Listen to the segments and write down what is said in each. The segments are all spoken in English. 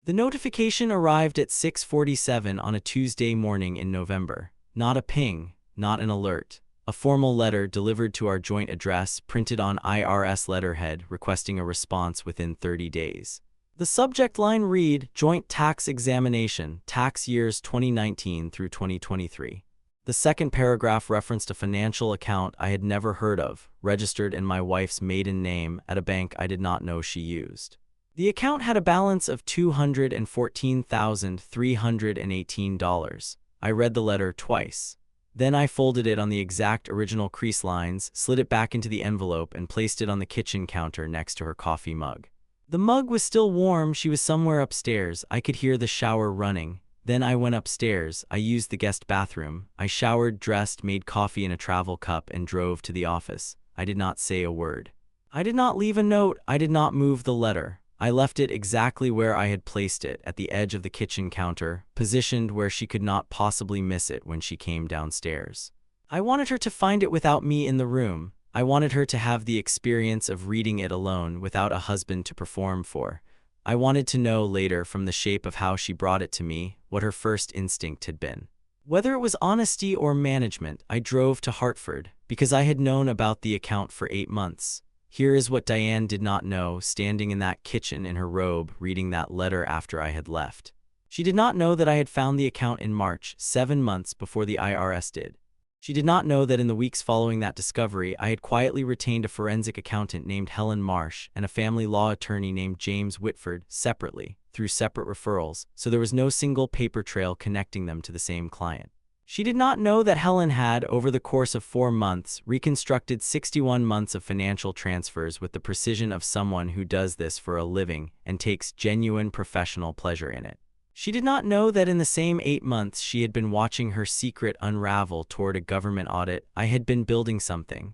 The notification arrived at 6:47 on a Tuesday morning in November. Not a ping, not an alert. A formal letter delivered to our joint address, printed on IRS letterhead, requesting a response within 30 days. The subject line read, Joint Tax Examination, Tax Years 2019 through 2023. The second paragraph referenced a financial account I had never heard of, registered in my wife's maiden name at a bank I did not know she used. The account had a balance of $214,318. I read the letter twice. Then I folded it on the exact original crease lines, slid it back into the envelope, and placed it on the kitchen counter next to her coffee mug. The mug was still warm. She was somewhere upstairs. I could hear the shower running. Then I went upstairs. I used the guest bathroom. I showered, dressed, made coffee in a travel cup, and drove to the office. I did not say a word. I did not leave a note. I did not move the letter. I left it exactly where I had placed it, at the edge of the kitchen counter, positioned where she could not possibly miss it when she came downstairs. I wanted her to find it without me in the room. I wanted her to have the experience of reading it alone, without a husband to perform for. I wanted to know later, from the shape of how she brought it to me, what her first instinct had been. Whether it was honesty or management, I drove to Hartford, because I had known about the account for 8 months. Here is what Diane did not know, standing in that kitchen in her robe, reading that letter after I had left. She did not know that I had found the account in March, 7 months before the IRS did. She did not know that in the weeks following that discovery, I had quietly retained a forensic accountant named Helen Marsh and a family law attorney named James Whitford, separately, through separate referrals, so there was no single paper trail connecting them to the same client. She did not know that Helen had, over the course of 4 months, reconstructed 61 months of financial transfers with the precision of someone who does this for a living and takes genuine professional pleasure in it. She did not know that in the same 8 months she had been watching her secret unravel toward a government audit. I had been building something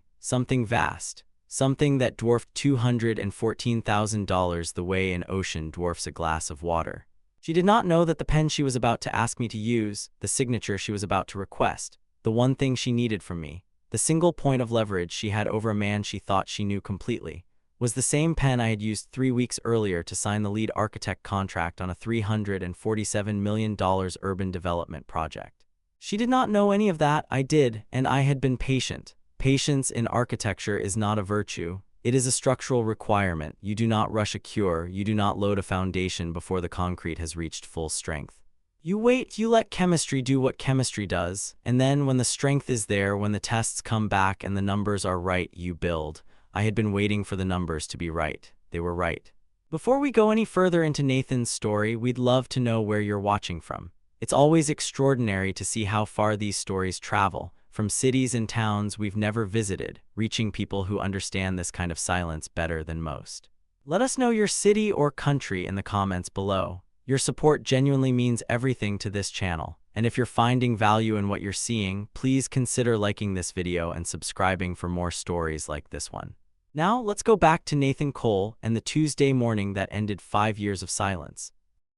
vast, something that dwarfed $214,000 the way an ocean dwarfs a glass of water. She did not know that the pen she was about to ask me to use, the signature she was about to request, the one thing she needed from me, the single point of leverage she had over a man she thought she knew completely, was the same pen I had used 3 weeks earlier to sign the lead architect contract on a $347 million urban development project. She did not know any of that. I did, and I had been patient. Patience in architecture is not a virtue. It is a structural requirement. You do not rush a cure. You do not load a foundation before the concrete has reached full strength. You wait, you let chemistry do what chemistry does, and then when the strength is there, when the tests come back and the numbers are right, you build. I had been waiting for the numbers to be right. They were right. Before we go any further into Nathan's story, we'd love to know where you're watching from. It's always extraordinary to see how far these stories travel, from cities and towns we've never visited, reaching people who understand this kind of silence better than most. Let us know your city or country in the comments below. Your support genuinely means everything to this channel, and if you're finding value in what you're seeing, please consider liking this video and subscribing for more stories like this one. Now, let's go back to Nathan Cole and the Tuesday morning that ended 5 years of silence.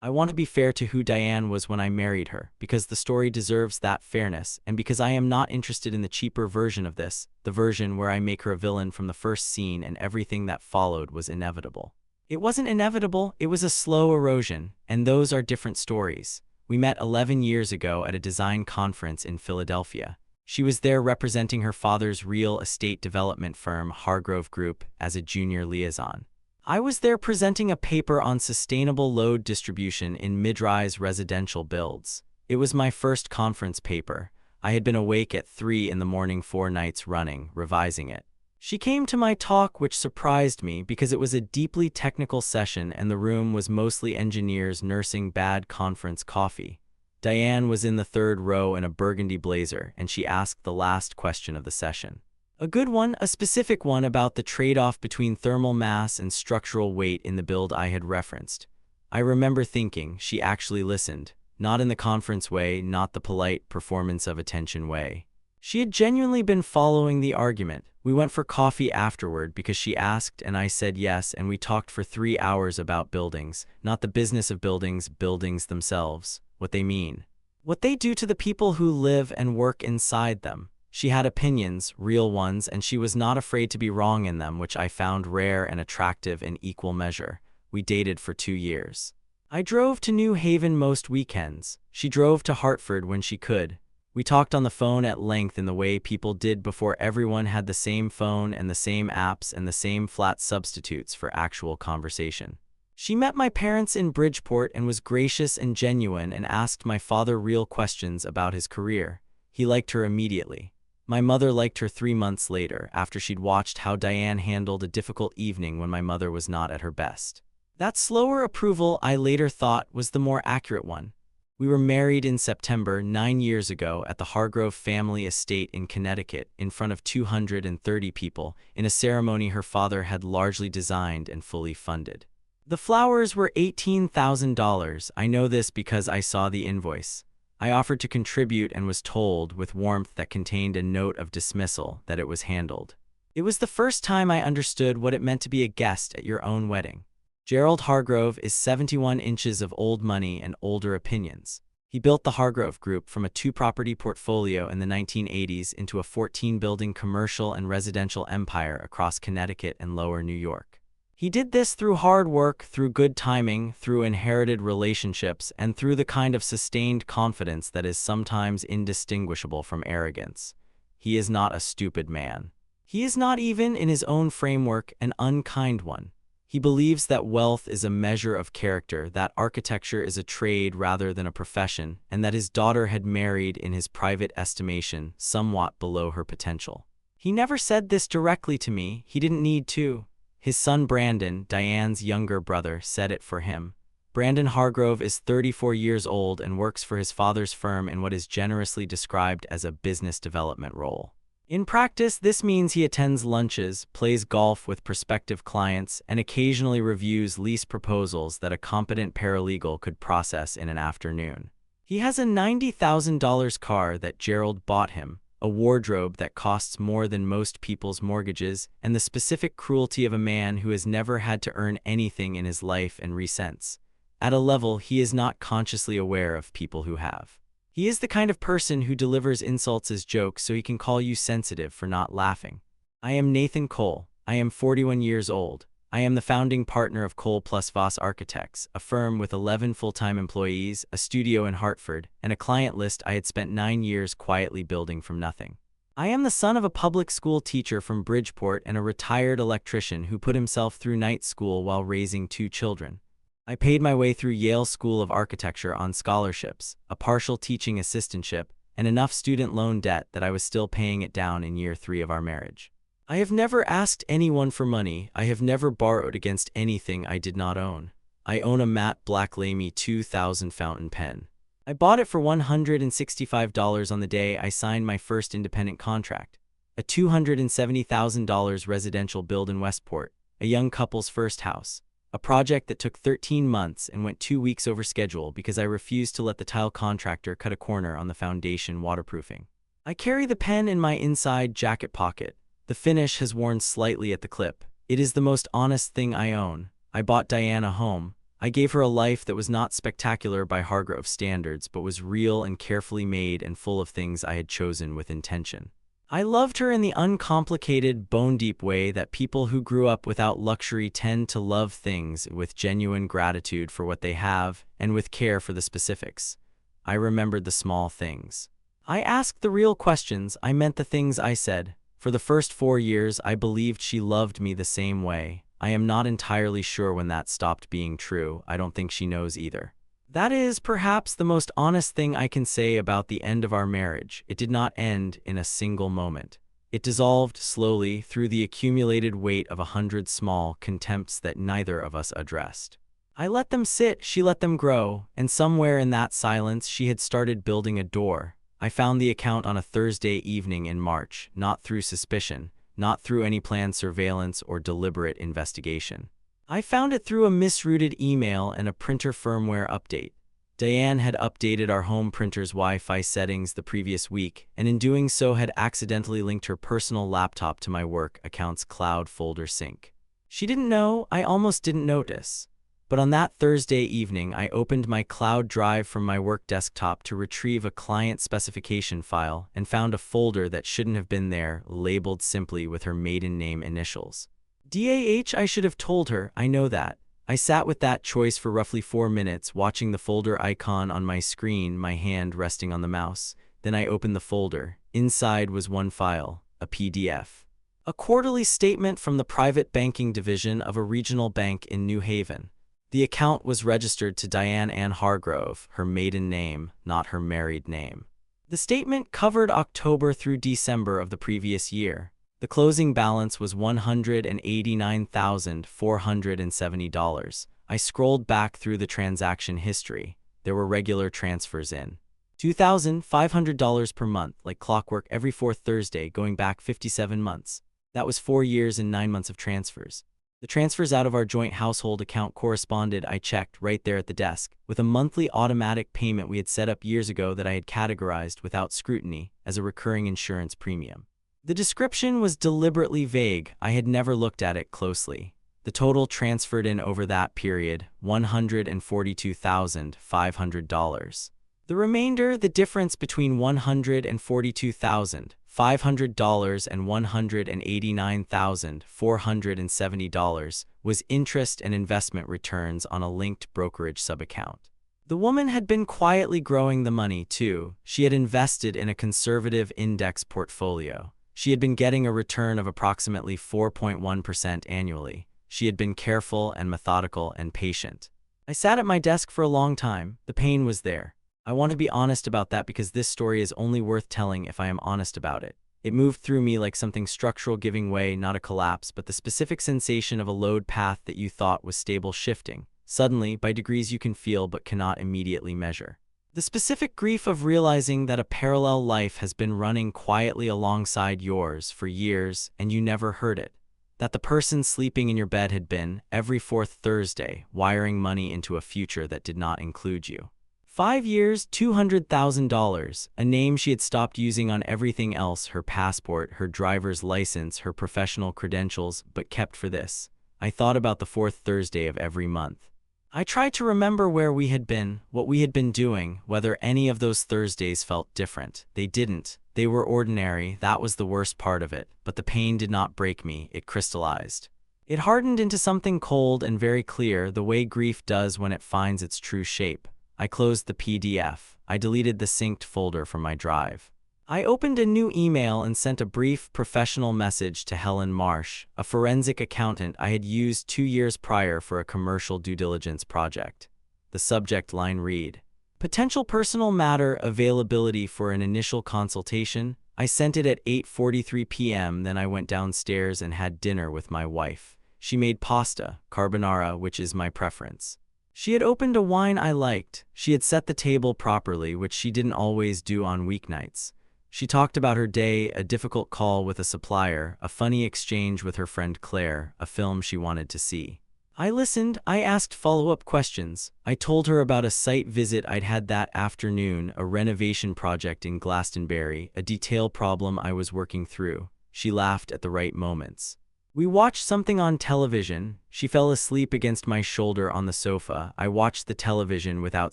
I want to be fair to who Diane was when I married her, because the story deserves that fairness, and because I am not interested in the cheaper version of this, the version where I make her a villain from the first scene and everything that followed was inevitable. It wasn't inevitable, it was a slow erosion, and those are different stories. We met 11 years ago at a design conference in Philadelphia. She was there representing her father's real estate development firm, Hargrove Group, as a junior liaison. I was there presenting a paper on sustainable load distribution in mid-rise residential builds. It was my first conference paper. I had been awake at 3 in the morning 4 nights running, revising it. She came to my talk, which surprised me because it was a deeply technical session and the room was mostly engineers nursing bad conference coffee. Diane was in the 3rd row in a burgundy blazer, and she asked the last question of the session. A good one, a specific one about the trade-off between thermal mass and structural weight in the build I had referenced. I remember thinking she actually listened, not in the conference way, not the polite performance of attention way. She had genuinely been following the argument. We went for coffee afterward because she asked and I said yes, and we talked for 3 hours about buildings, not the business of buildings, buildings themselves, what they mean, what they do to the people who live and work inside them. She had opinions, real ones, and she was not afraid to be wrong in them, which I found rare and attractive in equal measure. We dated for 2 years. I drove to New Haven most weekends. She drove to Hartford when she could. We talked on the phone at length in the way people did before everyone had the same phone and the same apps and the same flat substitutes for actual conversation. She met my parents in Bridgeport and was gracious and genuine and asked my father real questions about his career. He liked her immediately. My mother liked her 3 months later, after she'd watched how Diane handled a difficult evening when my mother was not at her best. That slower approval I later thought was the more accurate one. We were married in September 9 years ago at the Hargrove family estate in Connecticut in front of 230 people in a ceremony her father had largely designed and fully funded. The flowers were $18,000. I know this because I saw the invoice. I offered to contribute and was told with warmth that contained a note of dismissal that it was handled. It was the first time I understood what it meant to be a guest at your own wedding. Gerald Hargrove is 71 inches of old money and older opinions. He built the Hargrove Group from a 2-property portfolio in the 1980s into a 14-building commercial and residential empire across Connecticut and lower New York. He did this through hard work, through good timing, through inherited relationships, and through the kind of sustained confidence that is sometimes indistinguishable from arrogance. He is not a stupid man. He is not even, in his own framework, an unkind one. He believes that wealth is a measure of character, that architecture is a trade rather than a profession, and that his daughter had married, in his private estimation, somewhat below her potential. He never said this directly to me. He didn't need to. His son Brandon, Diane's younger brother, said it for him. Brandon Hargrove is 34 years old and works for his father's firm in what is generously described as a business development role. In practice, this means he attends lunches, plays golf with prospective clients, and occasionally reviews lease proposals that a competent paralegal could process in an afternoon. He has a $90,000 car that Gerald bought him, a wardrobe that costs more than most people's mortgages, and the specific cruelty of a man who has never had to earn anything in his life and resents, at a level he is not consciously aware of people who have. He is the kind of person who delivers insults as jokes so he can call you sensitive for not laughing. I am Nathan Cole. I am 41 years old. I am the founding partner of Cole plus Voss Architects, a firm with 11 full-time employees, a studio in Hartford, and a client list I had spent 9 years quietly building from nothing. I am the son of a public school teacher from Bridgeport and a retired electrician who put himself through night school while raising 2 children. I paid my way through Yale School of Architecture on scholarships, a partial teaching assistantship, and enough student loan debt that I was still paying it down in year 3 of our marriage. I have never asked anyone for money. I have never borrowed against anything I did not own. I own a matte black Lamy 2000 fountain pen. I bought it for $165 on the day I signed my first independent contract. A $270,000 residential build in Westport, a young couple's first house. A project that took 13 months and went 2 weeks over schedule because I refused to let the tile contractor cut a corner on the foundation waterproofing. I carry the pen in my inside jacket pocket. The finish has worn slightly at the clip. It is the most honest thing I own. I bought Diane a home. I gave her a life that was not spectacular by Hargrove standards, but was real and carefully made and full of things I had chosen with intention. I loved her in the uncomplicated, bone-deep way that people who grew up without luxury tend to love things, with genuine gratitude for what they have and with care for the specifics. I remembered the small things. I asked the real questions. I meant the things I said. For the first 4 years, I believed she loved me the same way. I am not entirely sure when that stopped being true. I don't think she knows either. That is perhaps the most honest thing I can say about the end of our marriage. It did not end in a single moment. It dissolved slowly through the accumulated weight of 100 small contempts that neither of us addressed. I let them sit, she let them grow, and somewhere in that silence she had started building a door. I found the account on a Thursday evening in March, not through suspicion, not through any planned surveillance or deliberate investigation. I found it through a misrouted email and a printer firmware update. Diane had updated our home printer's Wi-Fi settings the previous week, and in doing so had accidentally linked her personal laptop to my work account's cloud folder sync. She didn't know. I almost didn't notice. But on that Thursday evening, I opened my cloud drive from my work desktop to retrieve a client specification file and found a folder that shouldn't have been there, labeled simply with her maiden name initials. DAH. I should have told her, I know that. I sat with that choice for roughly 4 minutes, watching the folder icon on my screen, my hand resting on the mouse. Then I opened the folder. Inside was one file, a PDF. A quarterly statement from the private banking division of a regional bank in New Haven. The account was registered to Diane Ann Hargrove, her maiden name, not her married name. The statement covered October through December of the previous year. The closing balance was $189,470. I scrolled back through the transaction history. There were regular transfers in. $2,500 per month, like clockwork, every fourth Thursday, going back 57 months. That was 4 years and 9 months of transfers. The transfers out of our joint household account corresponded, I checked, right there at the desk, with a monthly automatic payment we had set up years ago that I had categorized without scrutiny as a recurring insurance premium. The description was deliberately vague. I had never looked at it closely. The total transferred in over that period, $142,500. The remainder, the difference between $142,500 and $189,470, was interest and investment returns on a linked brokerage subaccount. The woman had been quietly growing the money, too. She had invested in a conservative index portfolio. She had been getting a return of approximately 4.1% annually. She had been careful and methodical and patient. I sat at my desk for a long time. The pain was there. I want to be honest about that because this story is only worth telling if I am honest about it. It moved through me like something structural giving way, not a collapse, but the specific sensation of a load path that you thought was stable shifting. Suddenly, by degrees you can feel but cannot immediately measure. The specific grief of realizing that a parallel life has been running quietly alongside yours for years and you never heard it. That the person sleeping in your bed had been, every fourth Thursday, wiring money into a future that did not include you. 5 years, $200,000, a name she had stopped using on everything else, her passport, her driver's license, her professional credentials, but kept for this. I thought about the fourth Thursday of every month. I tried to remember where we had been, what we had been doing, whether any of those Thursdays felt different. They didn't. They were ordinary, that was the worst part of it, but the pain did not break me, it crystallized. It hardened into something cold and very clear, the way grief does when it finds its true shape. I closed the PDF. I deleted the synced folder from my drive. I opened a new email and sent a brief professional message to Helen Marsh, a forensic accountant I had used 2 years prior for a commercial due diligence project. The subject line read, "Potential personal matter availability for an initial consultation." I sent it at 8:43 p.m. Then I went downstairs and had dinner with my wife. She made pasta, carbonara, which is my preference. She had opened a wine I liked. She had set the table properly, which she didn't always do on weeknights. She talked about her day, a difficult call with a supplier, a funny exchange with her friend Claire, a film she wanted to see. I listened. I asked follow-up questions. I told her about a site visit I'd had that afternoon, a renovation project in Glastonbury, a detail problem I was working through. She laughed at the right moments. We watched something on television. She fell asleep against my shoulder on the sofa. I watched the television without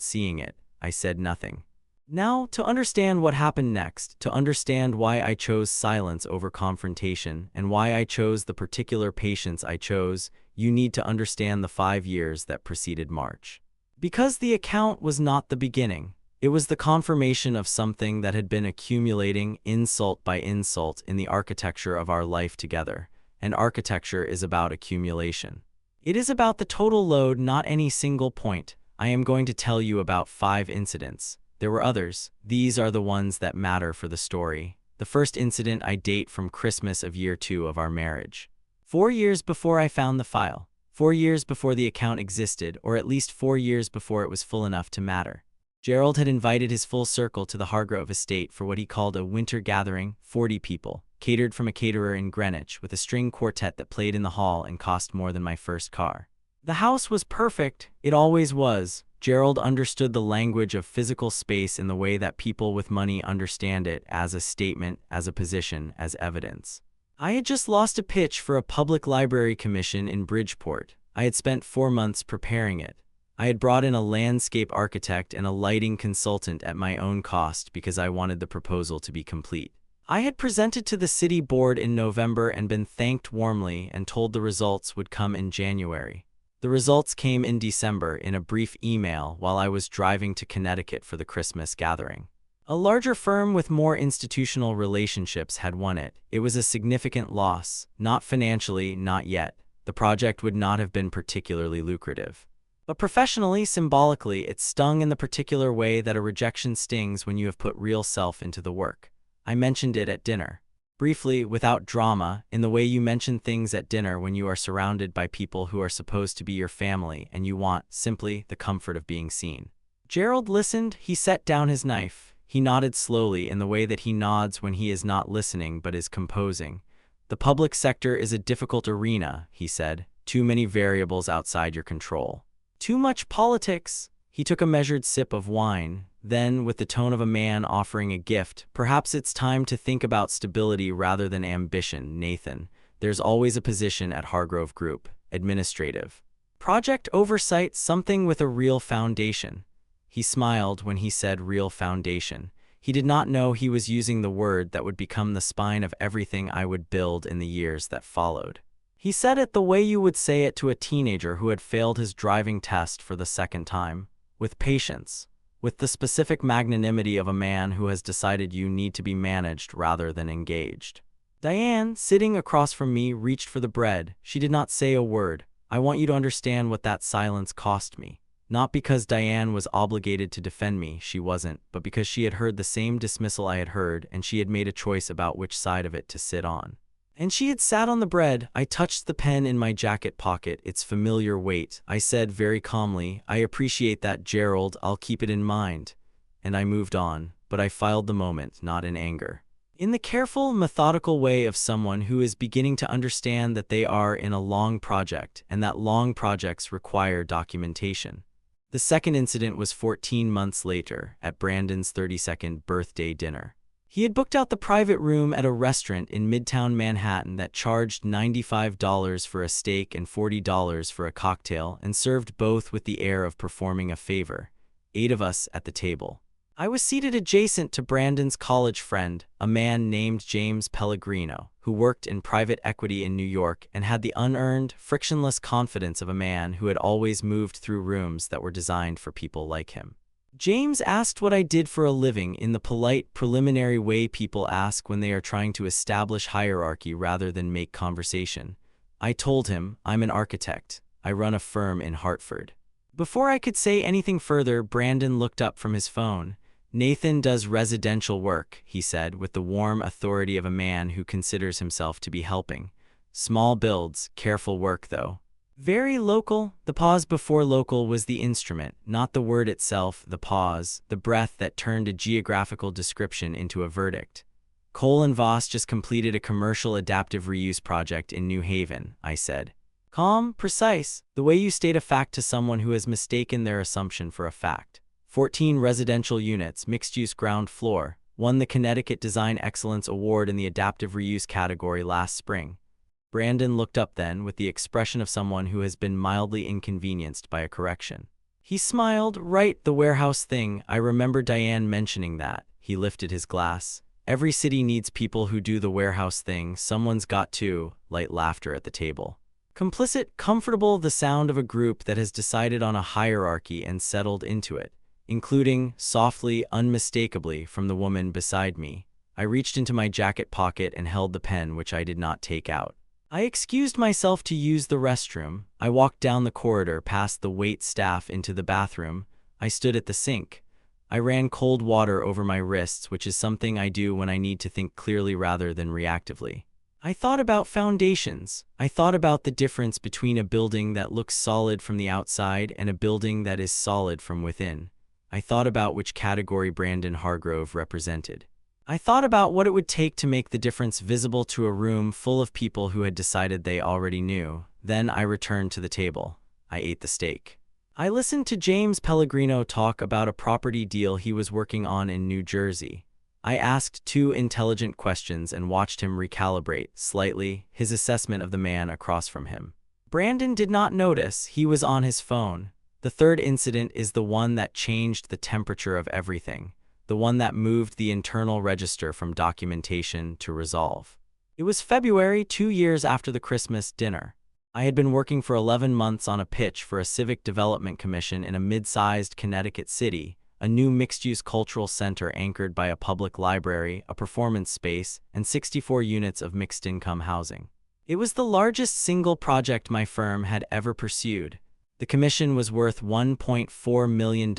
seeing it. I said nothing. Now, to understand what happened next, to understand why I chose silence over confrontation, and why I chose the particular patience I chose, you need to understand the 5 years that preceded March. Because the account was not the beginning. It was the confirmation of something that had been accumulating, insult by insult, in the architecture of our life together. And architecture is about accumulation. It is about the total load, not any single point. I am going to tell you about 5 incidents. There were others. These are the ones that matter for the story. The first incident I date from Christmas of year 2 of our marriage. 4 years before I found the file. 4 years before the account existed, or at least 4 years before it was full enough to matter. Gerald had invited his full circle to the Hargrove estate for what he called a winter gathering, 40 people, catered from a caterer in Greenwich, with a string quartet that played in the hall and cost more than my first car. The house was perfect. It always was. Gerald understood the language of physical space in the way that people with money understand it, as a statement, as a position, as evidence. I had just lost a pitch for a public library commission in Bridgeport. I had spent 4 months preparing it. I had brought in a landscape architect and a lighting consultant at my own cost because I wanted the proposal to be complete. I had presented to the city board in November and been thanked warmly and told the results would come in January. The results came in December in a brief email while I was driving to Connecticut for the Christmas gathering. A larger firm with more institutional relationships had won it. It was a significant loss, not financially, not yet. The project would not have been particularly lucrative. But professionally, symbolically, it stung in the particular way that a rejection stings when you have put real self into the work. I mentioned it at dinner. Briefly, without drama, in the way you mention things at dinner when you are surrounded by people who are supposed to be your family and you want, simply, the comfort of being seen. Gerald listened. He set down his knife. He nodded slowly in the way that he nods when he is not listening but is composing. The public sector is a difficult arena, he said. Too many variables outside your control. Too much politics. He took a measured sip of wine. Then, with the tone of a man offering a gift, perhaps it's time to think about stability rather than ambition, Nathan. There's always a position at Hargrove Group, administrative. Project oversight, something with a real foundation. He smiled when he said real foundation. He did not know he was using the word that would become the spine of everything I would build in the years that followed. He said it the way you would say it to a teenager who had failed his driving test for the second time, with patience. With the specific magnanimity of a man who has decided you need to be managed rather than engaged. Diane, sitting across from me, reached for the bread. She did not say a word. I want you to understand what that silence cost me. Not because Diane was obligated to defend me, she wasn't, but because she had heard the same dismissal I had heard, and she had made a choice about which side of it to sit on. And she had sat on the bread. I touched the pen in my jacket pocket, its familiar weight. I said very calmly, I appreciate that, Gerald, I'll keep it in mind. And I moved on, but I filed the moment, not in anger. In the careful, methodical way of someone who is beginning to understand that they are in a long project, and that long projects require documentation. The second incident was 14 months later, at Brandon's 32nd birthday dinner. He had booked out the private room at a restaurant in Midtown Manhattan that charged $95 for a steak and $40 for a cocktail and served both with the air of performing a favor. 8 of us at the table. I was seated adjacent to Brandon's college friend, a man named James Pellegrino, who worked in private equity in New York and had the unearned, frictionless confidence of a man who had always moved through rooms that were designed for people like him. James asked what I did for a living in the polite, preliminary way people ask when they are trying to establish hierarchy rather than make conversation. I told him, I'm an architect. I run a firm in Hartford. Before I could say anything further, Brandon looked up from his phone. Nathan does residential work, he said, with the warm authority of a man who considers himself to be helping. Small builds, careful work though. Very local. The pause before local was the instrument, not the word itself, the pause, the breath that turned a geographical description into a verdict. Cole and Voss just completed a commercial adaptive reuse project in New Haven, I said. Calm, precise, the way you state a fact to someone who has mistaken their assumption for a fact. 14 residential units, mixed-use ground floor, won the Connecticut Design Excellence Award in the adaptive reuse category last spring. Brandon looked up then with the expression of someone who has been mildly inconvenienced by a correction. He smiled. Right, the warehouse thing. I remember Diane mentioning that. He lifted his glass. Every city needs people who do the warehouse thing. Someone's got to. Light laughter at the table. Complicit, comfortable, the sound of a group that has decided on a hierarchy and settled into it, including, softly, unmistakably, from the woman beside me. I reached into my jacket pocket and held the pen, which I did not take out. I excused myself to use the restroom. I walked down the corridor past the wait staff into the bathroom. I stood at the sink. I ran cold water over my wrists, which is something I do when I need to think clearly rather than reactively. I thought about foundations. I thought about the difference between a building that looks solid from the outside and a building that is solid from within. I thought about which category Brandon Hargrove represented. I thought about what it would take to make the difference visible to a room full of people who had decided they already knew. Then I returned to the table. I ate the steak. I listened to James Pellegrino talk about a property deal he was working on in New Jersey. I asked 2 intelligent questions and watched him recalibrate, slightly, his assessment of the man across from him. Brandon did not notice. He was on his phone. The third incident is the one that changed the temperature of everything. The one that moved the internal register from documentation to resolve. It was February, 2 years after the Christmas dinner. I had been working for 11 months on a pitch for a civic development commission in a mid-sized Connecticut city, a new mixed-use cultural center anchored by a public library, a performance space, and 64 units of mixed-income housing. It was the largest single project my firm had ever pursued. The commission was worth $1.4 million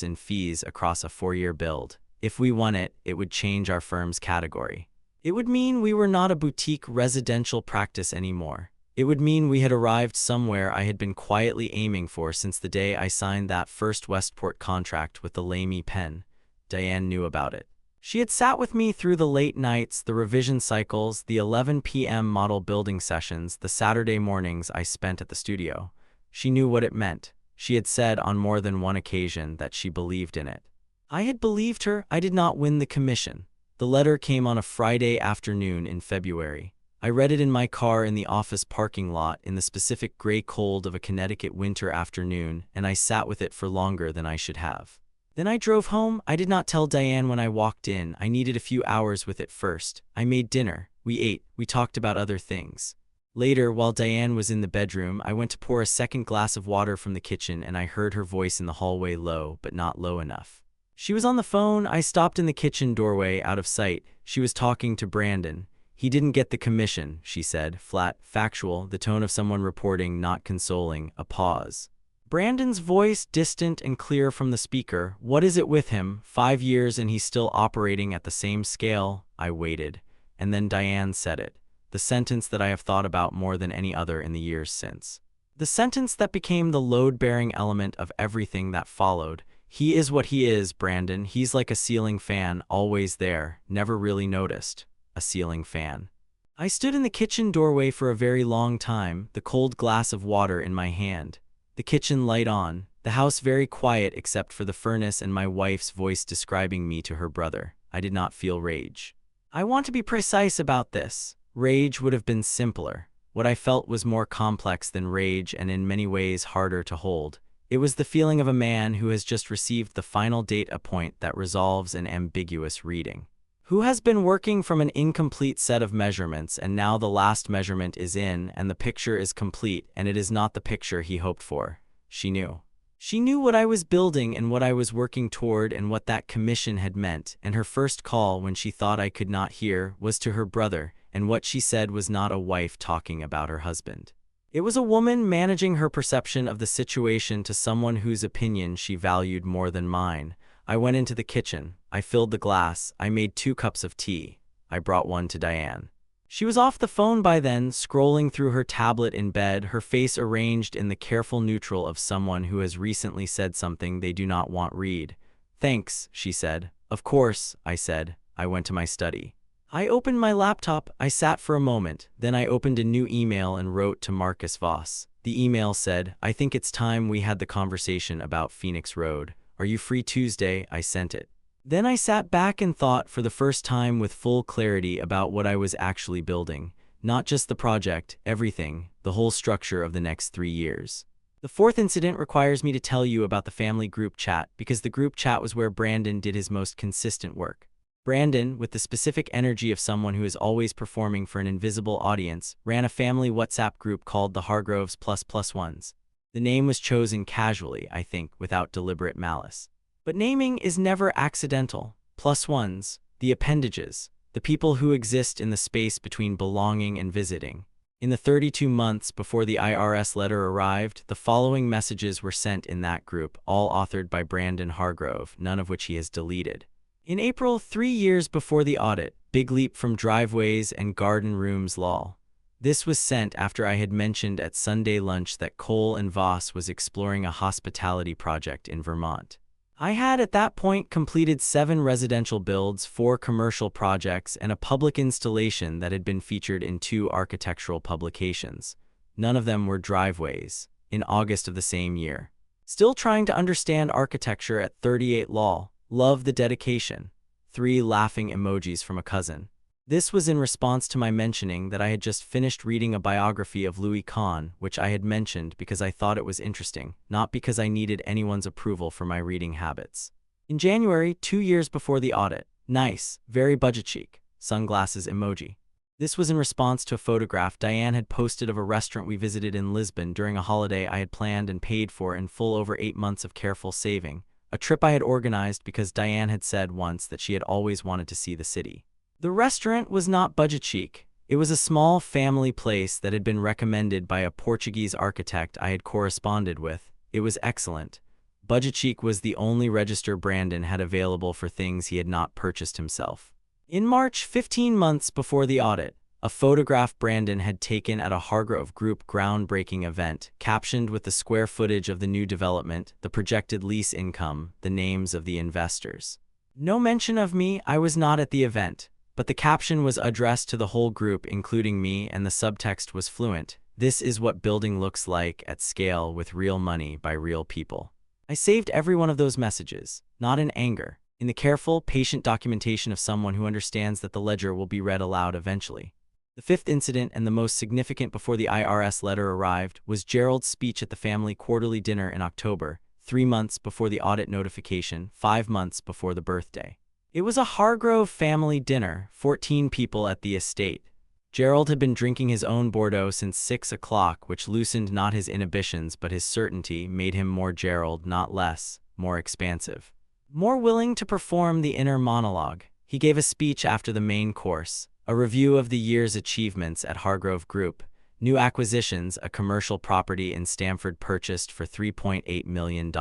in fees across a 4-year build. If we won it, it would change our firm's category. It would mean we were not a boutique residential practice anymore. It would mean we had arrived somewhere I had been quietly aiming for since the day I signed that first Westport contract with the Lamy pen. Diane knew about it. She had sat with me through the late nights, the revision cycles, the 11 p.m. model building sessions, the Saturday mornings I spent at the studio. She knew what it meant. She had said on more than one occasion that she believed in it. I had believed her. I did not win the commission. The letter came on a Friday afternoon in February. I read it in my car in the office parking lot in the specific gray cold of a Connecticut winter afternoon, and I sat with it for longer than I should have. Then I drove home. I did not tell Diane when I walked in. I needed a few hours with it first. I made dinner. We ate. We talked about other things. Later, while Diane was in the bedroom, I went to pour a second glass of water from the kitchen, and I heard her voice in the hallway, low, but not low enough. She was on the phone. I stopped in the kitchen doorway, out of sight. She was talking to Brandon. He didn't get the commission, she said, flat, factual, the tone of someone reporting, not consoling, a pause. Brandon's voice, distant and clear from the speaker. What is it with him? 5 years and he's still operating at the same scale? I waited. And then Diane said it. The sentence that I have thought about more than any other in the years since. The sentence that became the load-bearing element of everything that followed. He is what he is, Brandon. He's like a ceiling fan, always there, never really noticed. A ceiling fan. I stood in the kitchen doorway for a very long time, the cold glass of water in my hand. The kitchen light on, the house very quiet except for the furnace and my wife's voice describing me to her brother. I did not feel rage. I want to be precise about this. Rage would have been simpler. What I felt was more complex than rage and in many ways harder to hold. It was the feeling of a man who has just received the final data point that resolves an ambiguous reading. Who has been working from an incomplete set of measurements, and now the last measurement is in and the picture is complete, and it is not the picture he hoped for. She knew. She knew what I was building and what I was working toward and what that commission had meant, and her first call when she thought I could not hear was to her brother, and what she said was not a wife talking about her husband. It was a woman managing her perception of the situation to someone whose opinion she valued more than mine. I went into the kitchen. I filled the glass. I made 2 cups of tea. I brought one to Diane. She was off the phone by then, scrolling through her tablet in bed, her face arranged in the careful neutral of someone who has recently said something they do not want read. Thanks, she said. Of course, I said. I went to my study. I opened my laptop. I sat for a moment. Then I opened a new email and wrote to Marcus Voss. The email said, I think it's time we had the conversation about Phoenix Road. Are you free Tuesday? I sent it. Then I sat back and thought for the first time with full clarity about what I was actually building. Not just the project, everything, the whole structure of the next 3 years. The 4th incident requires me to tell you about the family group chat because the group chat was where Brandon did his most consistent work. Brandon, with the specific energy of someone who is always performing for an invisible audience, ran a family WhatsApp group called the Hargroves ++1s. The name was chosen casually, I think, without deliberate malice. But naming is never accidental. +1s, the appendages, the people who exist in the space between belonging and visiting. In the 32 months before the IRS letter arrived, the following messages were sent in that group, all authored by Brandon Hargrove, none of which he has deleted. In April, 3 years before the audit, big leap from driveways and garden rooms lol. This was sent after I had mentioned at Sunday lunch that Cole and Voss was exploring a hospitality project in Vermont. I had at that point completed 7 residential builds, 4 commercial projects, and a public installation that had been featured in 2 architectural publications. None of them were driveways. In August of the same year. Still trying to understand architecture at 38 lol. Love the dedication. 3 laughing emojis from a cousin. This was in response to my mentioning that I had just finished reading a biography of Louis Kahn, which I had mentioned because I thought it was interesting, not because I needed anyone's approval for my reading habits. In January, 2 years before the audit. Nice, very budget chic. Sunglasses emoji. This was in response to a photograph Diane had posted of a restaurant we visited in Lisbon during a holiday I had planned and paid for in full over 8 months of careful saving, a trip I had organized because Diane had said once that she had always wanted to see the city. The restaurant was not budget chic. It was a small family place that had been recommended by a Portuguese architect I had corresponded with. It was excellent. Budget chic was the only register Brandon had available for things he had not purchased himself. In March, 15 months before the audit, a photograph Brandon had taken at a Hargrove Group groundbreaking event, captioned with the square footage of the new development, the projected lease income, the names of the investors. No mention of me. I was not at the event, but the caption was addressed to the whole group, including me, and the subtext was fluent. This is what building looks like at scale with real money by real people. I saved every one of those messages, not in anger, in the careful, patient documentation of someone who understands that the ledger will be read aloud eventually. The fifth incident, and the most significant before the IRS letter arrived, was Gerald's speech at the family quarterly dinner in October, 3 months before the audit notification, 5 months before the birthday. It was a Hargrove family dinner, 14 people at the estate. Gerald had been drinking his own Bordeaux since 6 o'clock, which loosened not his inhibitions but his certainty, made him more Gerald, not less, more expansive. More willing to perform the inner monologue, he gave a speech after the main course, a review of the year's achievements at Hargrove Group, new acquisitions, a commercial property in Stamford purchased for $3.8 million.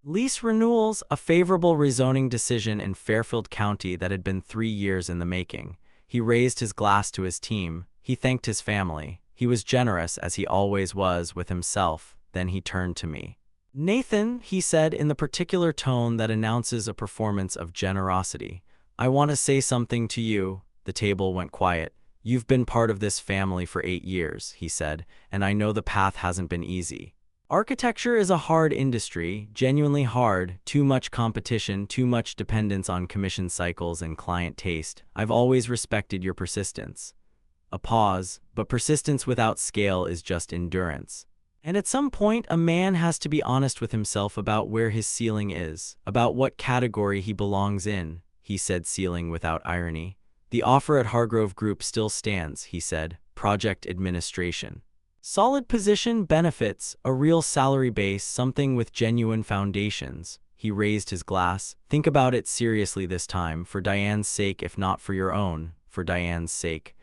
Lease renewals, a favorable rezoning decision in Fairfield County that had been 3 years in the making. He raised his glass to his team. He thanked his family. He was generous, as he always was, with himself. Then he turned to me. "Nathan," he said in the particular tone that announces a performance of generosity, "I want to say something to you." The table went quiet. "You've been part of this family for 8 years," he said, "and I know the path hasn't been easy. Architecture is a hard industry, genuinely hard, too much competition, too much dependence on commission cycles and client taste. I've always respected your persistence." A pause, but persistence without scale is just endurance. And at some point, a man has to be honest with himself about where his ceiling is, about what category he belongs in, he said, ceiling without irony. "The offer at Hargrove Group still stands," he said, "project administration. Solid position, benefits, a real salary base, something with genuine foundations." He raised his glass. "Think about it seriously this time, for Diane's sake, if not for your own, for Diane's sake."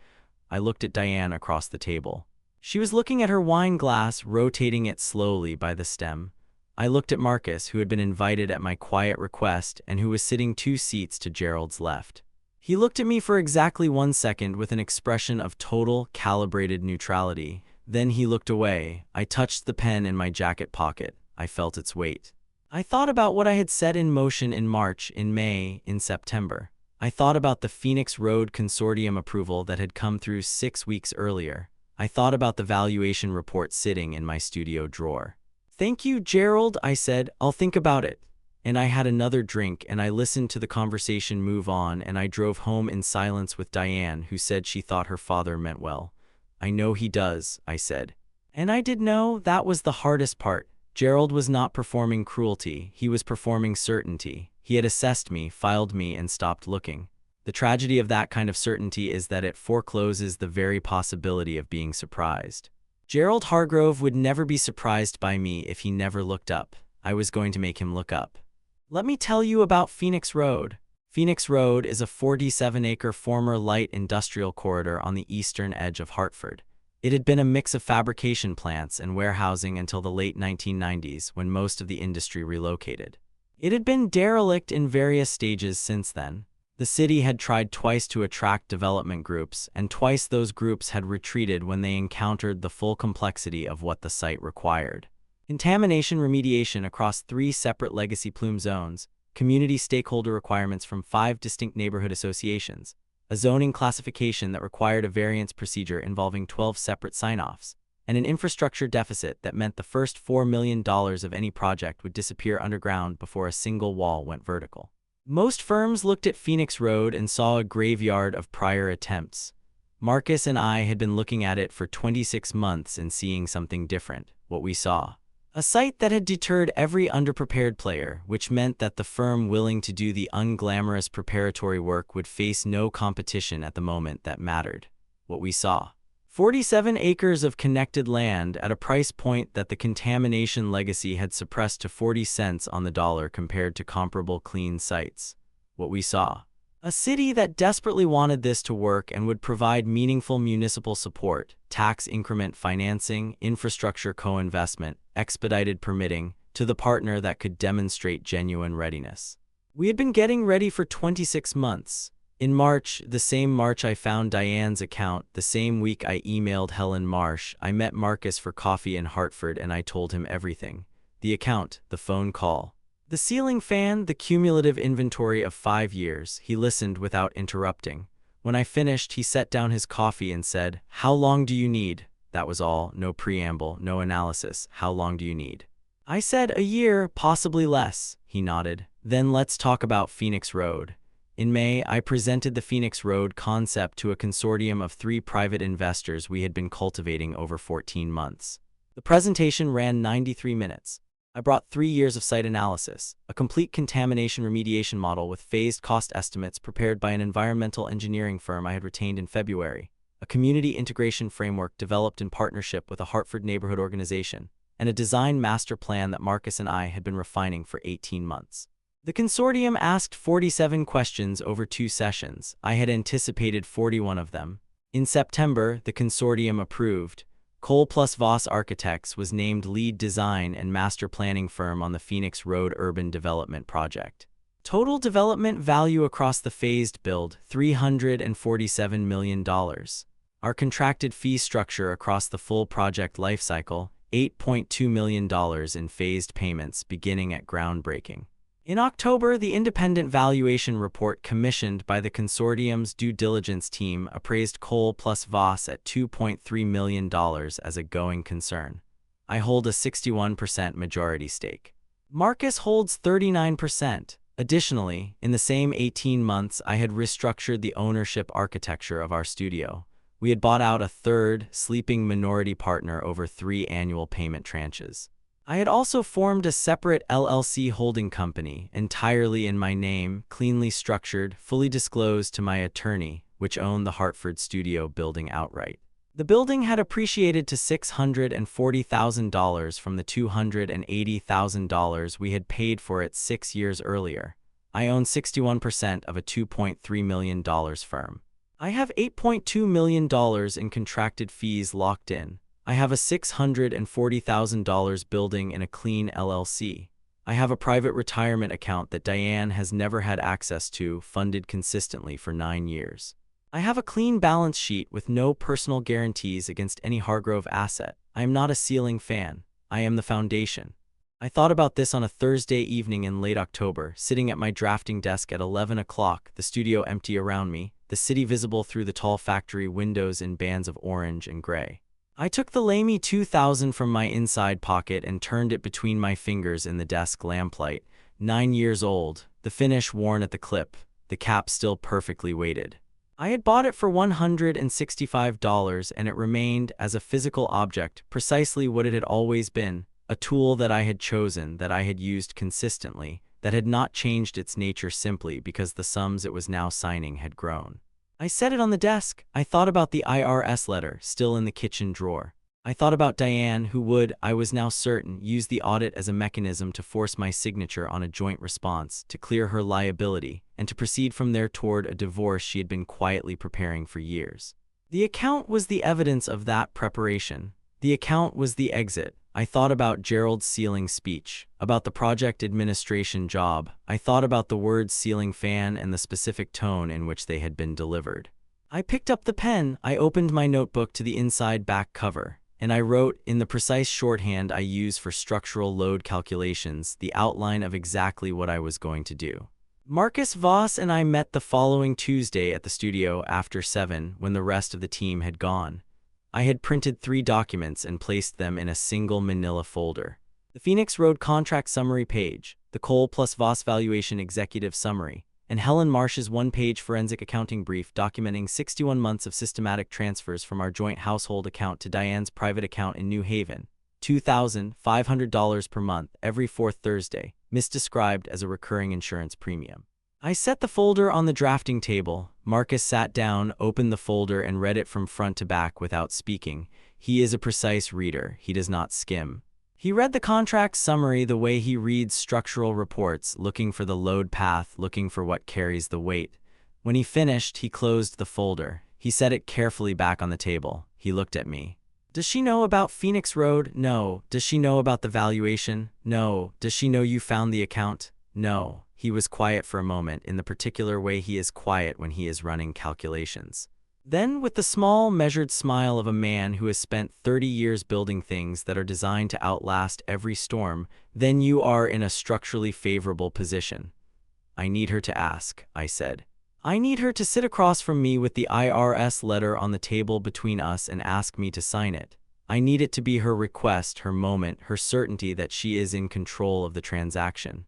I looked at Diane across the table. She was looking at her wine glass, rotating it slowly by the stem. I looked at Marcus, who had been invited at my quiet request and who was sitting 2 seats to Gerald's left. He looked at me for exactly 1 second with an expression of total, calibrated neutrality. Then he looked away. I touched the pen in my jacket pocket. I felt its weight. I thought about what I had set in motion in March, in May, in September. I thought about the Phoenix Road Consortium approval that had come through 6 weeks earlier. I thought about the valuation report sitting in my studio drawer. "Thank you, Gerald," I said. "I'll think about it." And I had another drink, and I listened to the conversation move on, and I drove home in silence with Diane, who said she thought her father meant well. "I know he does," I said. And I did know. That was the hardest part. Gerald was not performing cruelty. He was performing certainty. He had assessed me, filed me, and stopped looking. The tragedy of that kind of certainty is that it forecloses the very possibility of being surprised. Gerald Hargrove would never be surprised by me if he never looked up. I was going to make him look up. Let me tell you about Phoenix Road. Phoenix Road is a 47-acre former light industrial corridor on the eastern edge of Hartford. It had been a mix of fabrication plants and warehousing until the late 1990s, when most of the industry relocated. It had been derelict in various stages since then. The city had tried twice to attract development groups, and twice those groups had retreated when they encountered the full complexity of what the site required. Contamination remediation across 3 separate legacy plume zones, community stakeholder requirements from 5 distinct neighborhood associations, a zoning classification that required a variance procedure involving 12 separate sign-offs, and an infrastructure deficit that meant the first $4 million of any project would disappear underground before a single wall went vertical. Most firms looked at Phoenix Road and saw a graveyard of prior attempts. Marcus and I had been looking at it for 26 months and seeing something different, what we saw. A site that had deterred every underprepared player, which meant that the firm willing to do the unglamorous preparatory work would face no competition at the moment that mattered. What we saw. 47 acres of connected land at a price point that the contamination legacy had suppressed to 40 cents on the dollar compared to comparable clean sites. What we saw. A city that desperately wanted this to work and would provide meaningful municipal support, tax increment financing, infrastructure co-investment, expedited permitting, to the partner that could demonstrate genuine readiness. We had been getting ready for 26 months. In March, the same March I found Diane's account, the same week I emailed Helen Marsh, I met Marcus for coffee in Hartford and I told him everything. The account, the phone call. The ceiling fan, the cumulative inventory of 5 years. He listened without interrupting. When I finished, he set down his coffee and said, "How long do you need?" That was all, no preamble, no analysis. How long do you need? I said, "A year, possibly less." He nodded. "Then let's talk about Phoenix Road." In May, I presented the Phoenix Road concept to a consortium of 3 private investors we had been cultivating over 14 months. The presentation ran 93 minutes. I brought 3 years of site analysis, a complete contamination remediation model with phased cost estimates prepared by an environmental engineering firm I had retained in February, a community integration framework developed in partnership with a Hartford neighborhood organization, and a design master plan that Marcus and I had been refining for 18 months. The consortium asked 47 questions over 2 sessions. I had anticipated 41 of them. In September, the consortium approved. Cole plus Voss Architects was named lead design and master planning firm on the Phoenix Road Urban Development Project. Total development value across the phased build, $347 million. Our contracted fee structure across the full project lifecycle, $8.2 million in phased payments beginning at groundbreaking. In October, the independent valuation report commissioned by the consortium's due diligence team appraised Cole plus Voss at $2.3 million as a going concern. I hold a 61% majority stake. Marcus holds 39%. Additionally, in the same 18 months, I had restructured the ownership architecture of our studio. We had bought out a third, sleeping minority partner over 3 annual payment tranches. I had also formed a separate LLC holding company, entirely in my name, cleanly structured, fully disclosed to my attorney, which owned the Hartford studio building outright. The building had appreciated to $640,000 from the $280,000 we had paid for it 6 years earlier. I own 61% of a $2.3 million firm. I have $8.2 million in contracted fees locked in. I have a $640,000 building in a clean LLC. I have a private retirement account that Diane has never had access to, funded consistently for 9 years. I have a clean balance sheet with no personal guarantees against any Hargrove asset. I am not a ceiling fan. I am the foundation. I thought about this on a Thursday evening in late October, sitting at my drafting desk at 11 o'clock, the studio empty around me, the city visible through the tall factory windows in bands of orange and gray. I took the Lamy 2000 from my inside pocket and turned it between my fingers in the desk lamplight. 9 years old, the finish worn at the clip, the cap still perfectly weighted. I had bought it for $165 and it remained, as a physical object, precisely what it had always been, a tool that I had chosen, that I had used consistently, that had not changed its nature simply because the sums it was now signing had grown. I set it on the desk. I thought about the IRS letter, still in the kitchen drawer. I thought about Diane, who would, I was now certain, use the audit as a mechanism to force my signature on a joint response, to clear her liability, and to proceed from there toward a divorce she had been quietly preparing for years. The account was the evidence of that preparation. The account was the exit. I thought about Gerald's ceiling speech, about the project administration job. I thought about the words ceiling fan and the specific tone in which they had been delivered. I picked up the pen, I opened my notebook to the inside back cover, and I wrote, in the precise shorthand I use for structural load calculations, the outline of exactly what I was going to do. Marcus Voss and I met the following Tuesday at the studio after 7, when the rest of the team had gone. I had printed 3 documents and placed them in a single manila folder. The Phoenix Road contract summary page, the Cole plus Voss valuation executive summary, and Helen Marsh's 1-page forensic accounting brief documenting 61 months of systematic transfers from our joint household account to Diane's private account in New Haven, $2,500 per month every 4th Thursday, misdescribed as a recurring insurance premium. I set the folder on the drafting table. Marcus sat down, opened the folder, and read it from front to back without speaking. He is a precise reader. He does not skim. He read the contract summary the way he reads structural reports, looking for the load path, looking for what carries the weight. When he finished, he closed the folder. He set it carefully back on the table. He looked at me. Does she know about Phoenix Road? No. Does she know about the valuation? No. Does she know you found the account? No. He was quiet for a moment, in the particular way he is quiet when he is running calculations. Then, with the small, measured smile of a man who has spent 30 years building things that are designed to outlast every storm, then you are in a structurally favorable position. I need her to ask, I said. I need her to sit across from me with the IRS letter on the table between us and ask me to sign it. I need it to be her request, her moment, her certainty that she is in control of the transaction.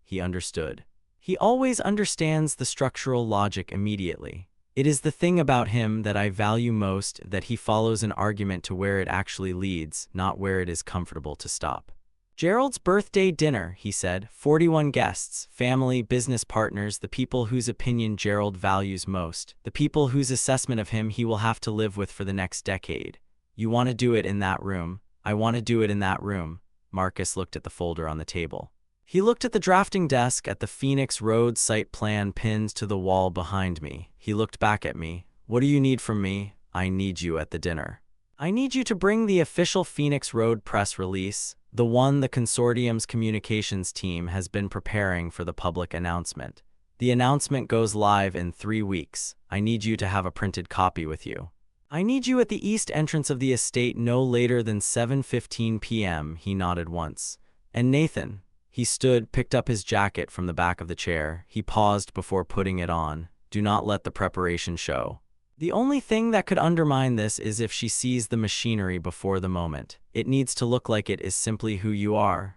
He understood. He always understands the structural logic immediately. It is the thing about him that I value most, that he follows an argument to where it actually leads, not where it is comfortable to stop. Gerald's birthday dinner, he said, 41 guests, family, business partners, the people whose opinion Gerald values most, the people whose assessment of him he will have to live with for the next decade. You want to do it in that room. I want to do it in that room. Marcus looked at the folder on the table. He looked at the drafting desk, at the Phoenix Road site plan pinned to the wall behind me. He looked back at me. What do you need from me? I need you at the dinner. I need you to bring the official Phoenix Road press release, the one the consortium's communications team has been preparing for the public announcement. The announcement goes live in 3 weeks. I need you to have a printed copy with you. I need you at the east entrance of the estate no later than 7:15 p.m. He nodded once. And Nathan. He stood, picked up his jacket from the back of the chair. He paused before putting it on. Do not let the preparation show. The only thing that could undermine this is if she sees the machinery before the moment. It needs to look like it is simply who you are.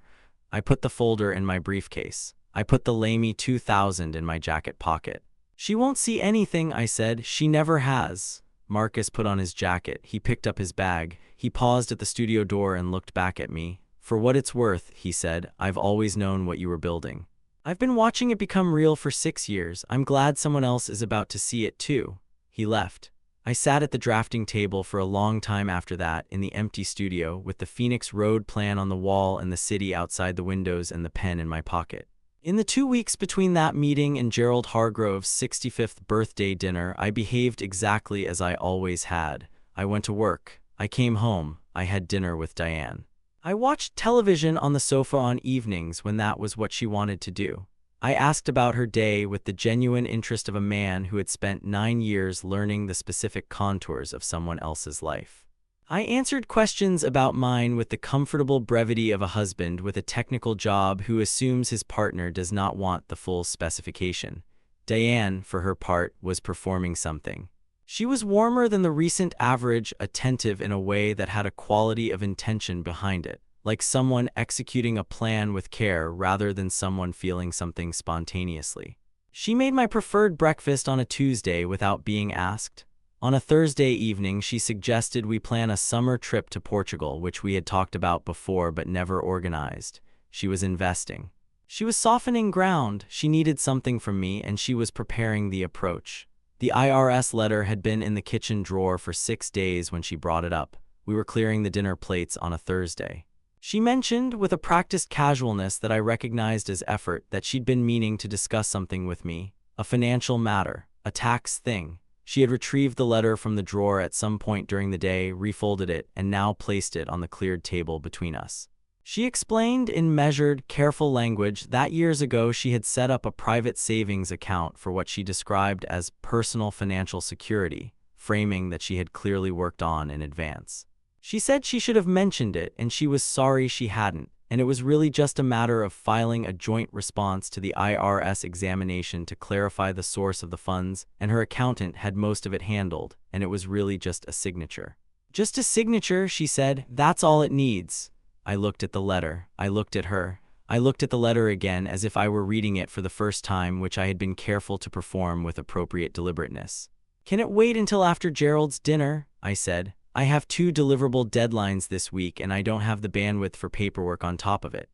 I put the folder in my briefcase. I put the Lamy 2000 in my jacket pocket. She won't see anything, I said. She never has. Marcus put on his jacket. He picked up his bag. He paused at the studio door and looked back at me. For what it's worth, he said, I've always known what you were building. I've been watching it become real for 6 years. I'm glad someone else is about to see it too. He left. I sat at the drafting table for a long time after that, in the empty studio, with the Phoenix Road plan on the wall and the city outside the windows and the pen in my pocket. In the 2 weeks between that meeting and Gerald Hargrove's 65th birthday dinner, I behaved exactly as I always had. I went to work. I came home. I had dinner with Diane. I watched television on the sofa on evenings when that was what she wanted to do. I asked about her day with the genuine interest of a man who had spent 9 years learning the specific contours of someone else's life. I answered questions about mine with the comfortable brevity of a husband with a technical job who assumes his partner does not want the full specification. Diane, for her part, was performing something. She was warmer than the recent average, attentive in a way that had a quality of intention behind it, like someone executing a plan with care rather than someone feeling something spontaneously. She made my preferred breakfast on a Tuesday without being asked. On a Thursday evening, she suggested we plan a summer trip to Portugal, which we had talked about before but never organized. She was investing. She was softening ground. She needed something from me, and she was preparing the approach. The IRS letter had been in the kitchen drawer for 6 days when she brought it up. We were clearing the dinner plates on a Thursday. She mentioned, with a practiced casualness that I recognized as effort, that she'd been meaning to discuss something with me, a financial matter, a tax thing. She had retrieved the letter from the drawer at some point during the day, refolded it, and now placed it on the cleared table between us. She explained in measured, careful language that years ago she had set up a private savings account for what she described as personal financial security, framing that she had clearly worked on in advance. She said she should have mentioned it, and she was sorry she hadn't, and it was really just a matter of filing a joint response to the IRS examination to clarify the source of the funds, and her accountant had most of it handled, and it was really just a signature. Just a signature, she said, that's all it needs. I looked at the letter. I looked at her. I looked at the letter again as if I were reading it for the first time, which I had been careful to perform with appropriate deliberateness. Can it wait until after Gerald's dinner? I said. I have 2 deliverable deadlines this week and I don't have the bandwidth for paperwork on top of it.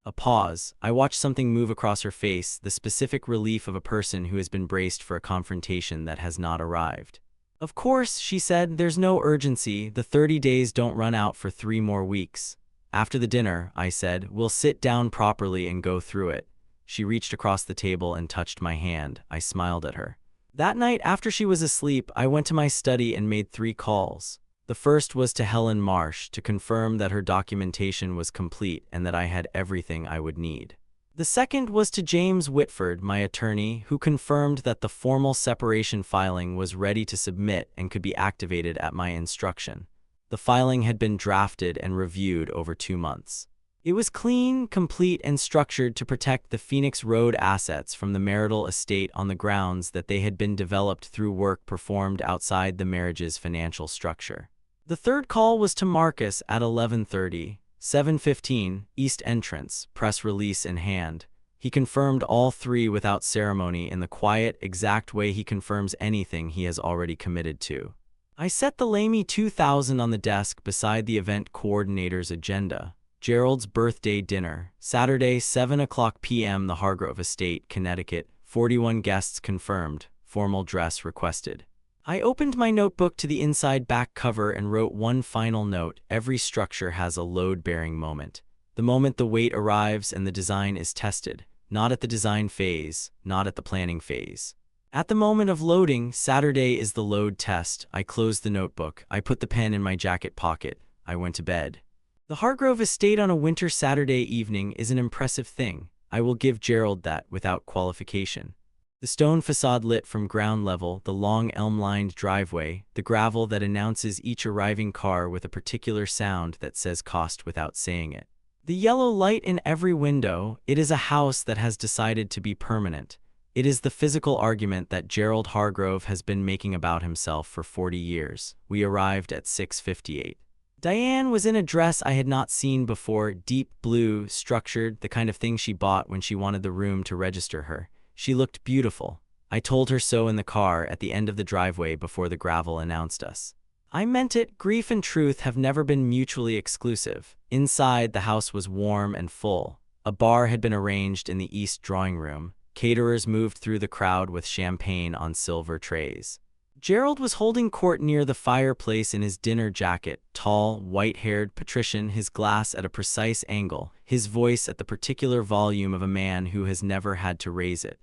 A pause. I watched something move across her face, the specific relief of a person who has been braced for a confrontation that has not arrived. Of course, she said, there's no urgency. The 30 days don't run out for 3 more weeks. After the dinner, I said, we'll sit down properly and go through it. She reached across the table and touched my hand. I smiled at her. That night, after she was asleep, I went to my study and made 3 calls. The first was to Helen Marsh to confirm that her documentation was complete and that I had everything I would need. The second was to James Whitford, my attorney, who confirmed that the formal separation filing was ready to submit and could be activated at my instruction. The filing had been drafted and reviewed over 2 months. It was clean, complete, and structured to protect the Phoenix Road assets from the marital estate on the grounds that they had been developed through work performed outside the marriage's financial structure. The third call was to Marcus at 11:30. 7:15, East entrance, press release in hand. He confirmed all 3 without ceremony in the quiet, exact way he confirms anything he has already committed to. I set the Lamy 2000 on the desk beside the event coordinator's agenda. Gerald's birthday dinner, Saturday, 7:00 p.m. The Hargrove Estate, Connecticut, 41 guests confirmed, formal dress requested. I opened my notebook to the inside back cover and wrote one final note. Every structure has a load-bearing moment. The moment the weight arrives and the design is tested, not at the design phase, not at the planning phase. At the moment of loading, Saturday is the load test. I closed the notebook. I put the pen in my jacket pocket. I went to bed. The Hargrove Estate on a winter Saturday evening is an impressive thing. I will give Gerald that without qualification. The stone facade lit from ground level, the long elm-lined driveway, the gravel that announces each arriving car with a particular sound that says cost without saying it. The yellow light in every window. It is a house that has decided to be permanent. It is the physical argument that Gerald Hargrove has been making about himself for 40 years. We arrived at 6:58. Diane was in a dress I had not seen before, deep blue, structured, the kind of thing she bought when she wanted the room to register her. She looked beautiful. I told her so in the car at the end of the driveway before the gravel announced us. I meant it. Grief and truth have never been mutually exclusive. Inside, the house was warm and full. A bar had been arranged in the east drawing room. Caterers moved through the crowd with champagne on silver trays. Gerald was holding court near the fireplace in his dinner jacket, tall, white-haired, patrician, his glass at a precise angle, his voice at the particular volume of a man who has never had to raise it.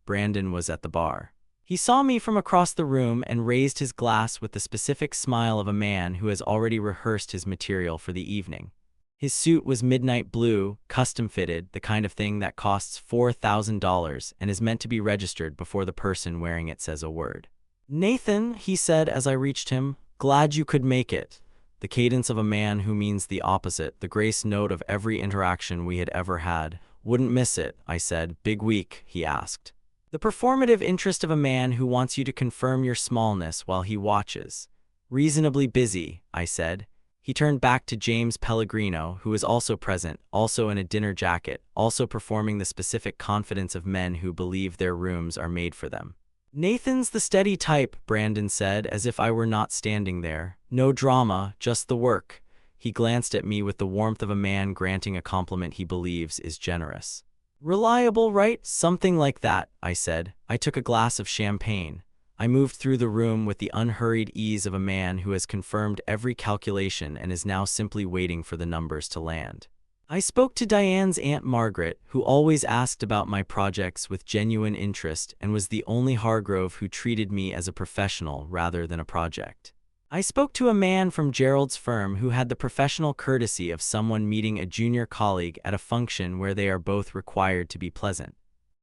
Brandon was at the bar. He saw me from across the room and raised his glass with the specific smile of a man who has already rehearsed his material for the evening. His suit was midnight blue, custom-fitted, the kind of thing that costs $4,000 and is meant to be registered before the person wearing it says a word. "Nathan," he said as I reached him, "glad you could make it." The cadence of a man who means the opposite, the grace note of every interaction we had ever had. "Wouldn't miss it," I said. "Big week?" he asked. The performative interest of a man who wants you to confirm your smallness while he watches. "Reasonably busy," I said. He turned back to James Pellegrino, who was also present, also in a dinner jacket, also performing the specific confidence of men who believe their rooms are made for them. "Nathan's the steady type," Brandon said, as if I were not standing there. "No drama, just the work." He glanced at me with the warmth of a man granting a compliment he believes is generous. "Reliable, right? Something like that," I said. I took a glass of champagne. I moved through the room with the unhurried ease of a man who has confirmed every calculation and is now simply waiting for the numbers to land. I spoke to Diane's Aunt Margaret, who always asked about my projects with genuine interest and was the only Hargrove who treated me as a professional rather than a project. I spoke to a man from Gerald's firm who had the professional courtesy of someone meeting a junior colleague at a function where they are both required to be pleasant.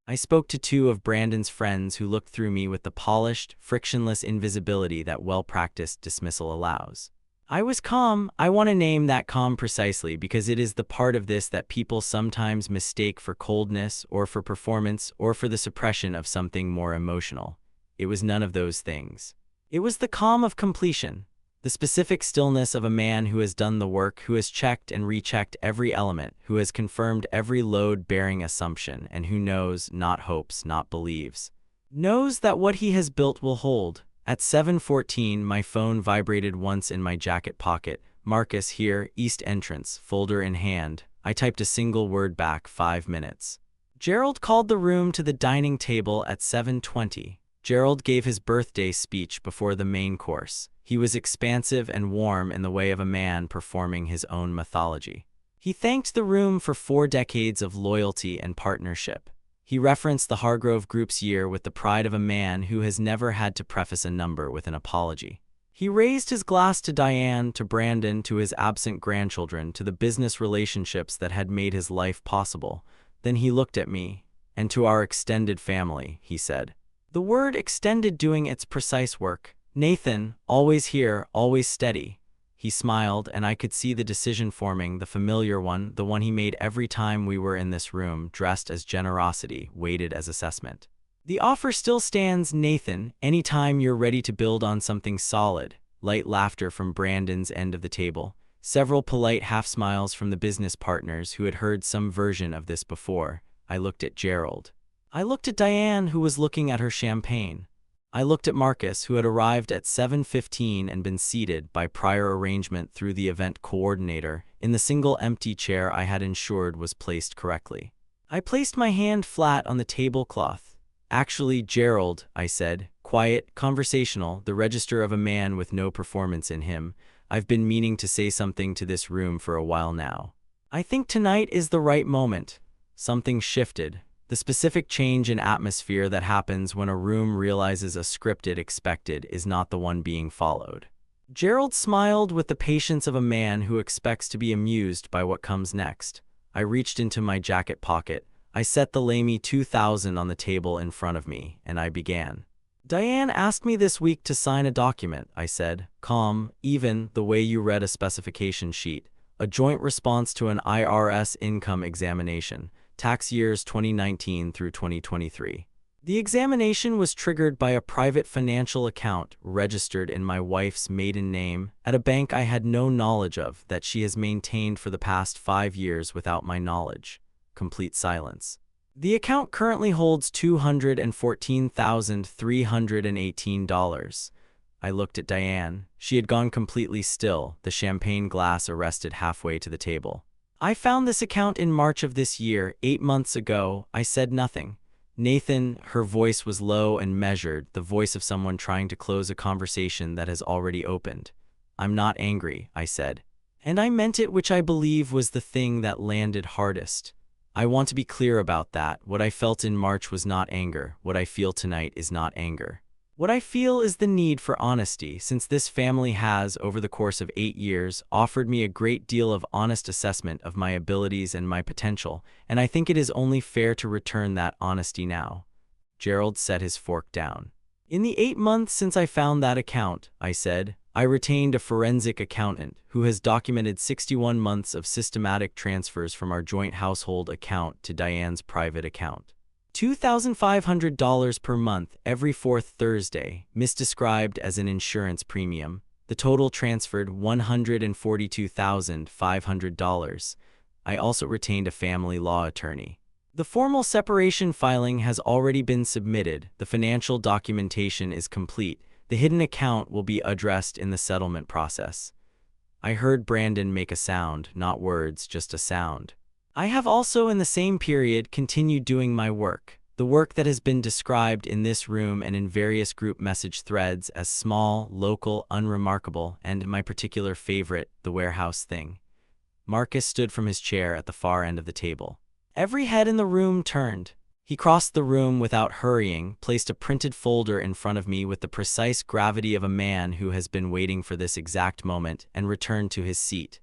I spoke to 2 of Brandon's friends who looked through me with the polished, frictionless invisibility that well-practiced dismissal allows. I was calm. I want to name that calm precisely because it is the part of this that people sometimes mistake for coldness or for performance or for the suppression of something more emotional. It was none of those things. It was the calm of completion, the specific stillness of a man who has done the work, who has checked and rechecked every element, who has confirmed every load-bearing assumption, and who knows, not hopes, not believes, knows that what he has built will hold. At 7:14, my phone vibrated once in my jacket pocket. "Marcus here, East entrance," folder in hand. I typed a single word back. 5 minutes. Gerald called the room to the dining table at 7:20. Gerald gave his birthday speech before the main course. He was expansive and warm in the way of a man performing his own mythology. He thanked the room for 4 decades of loyalty and partnership. He referenced the Hargrove Group's year with the pride of a man who has never had to preface a number with an apology. He raised his glass to Diane, to Brandon, to his absent grandchildren, to the business relationships that had made his life possible. Then he looked at me, and to our extended family, he said. The word extended doing its precise work. Nathan, always here, always steady. He smiled, and I could see the decision forming, the familiar one, the one he made every time we were in this room, dressed as generosity, weighted as assessment. The offer still stands, Nathan, anytime you're ready to build on something solid. Light laughter from Brandon's end of the table. Several polite half-smiles from the business partners who had heard some version of this before. I looked at Gerald. I looked at Diane, who was looking at her champagne. I looked at Marcus, who had arrived at 7:15 and been seated, by prior arrangement through the event coordinator, in the single empty chair I had ensured was placed correctly. I placed my hand flat on the tablecloth. Actually, Gerald, I said, quiet, conversational, the register of a man with no performance in him, I've been meaning to say something to this room for a while now. I think tonight is the right moment. Something shifted. The specific change in atmosphere that happens when a room realizes a scripted expected is not the one being followed. Gerald smiled with the patience of a man who expects to be amused by what comes next. I reached into my jacket pocket. I set the Lamy 2000 on the table in front of me, and I began. Diane asked me this week to sign a document, I said, calm, even, the way you read a specification sheet. A joint response to an IRS income examination. Tax years 2019 through 2023. The examination was triggered by a private financial account registered in my wife's maiden name at a bank I had no knowledge of that she has maintained for the past 5 years without my knowledge. Complete silence. The account currently holds $214,318. I looked at Diane. She had gone completely still, the champagne glass arrested halfway to the table. I found this account in March of this year, 8 months ago. I said nothing. Nathan, her voice was low and measured, the voice of someone trying to close a conversation that has already opened. I'm not angry, I said. And I meant it, which I believe was the thing that landed hardest. I want to be clear about that. What I felt in March was not anger. What I feel tonight is not anger. What I feel is the need for honesty, since this family has, over the course of 8 years, offered me a great deal of honest assessment of my abilities and my potential, and I think it is only fair to return that honesty now. Gerald set his fork down. In the 8 months since I found that account, I said, I retained a forensic accountant who has documented 61 months of systematic transfers from our joint household account to Diane's private account. $2,500 per month every 4th Thursday, misdescribed as an insurance premium. The total transferred $142,500. I also retained a family law attorney. The formal separation filing has already been submitted. The financial documentation is complete. The hidden account will be addressed in the settlement process. I heard Brandon make a sound, not words, just a sound. I have also in the same period continued doing my work, the work that has been described in this room and in various group message threads as small, local, unremarkable, and my particular favorite, the warehouse thing. Marcus stood from his chair at the far end of the table. Every head in the room turned. He crossed the room without hurrying, placed a printed folder in front of me with the precise gravity of a man who has been waiting for this exact moment, and returned to his seat.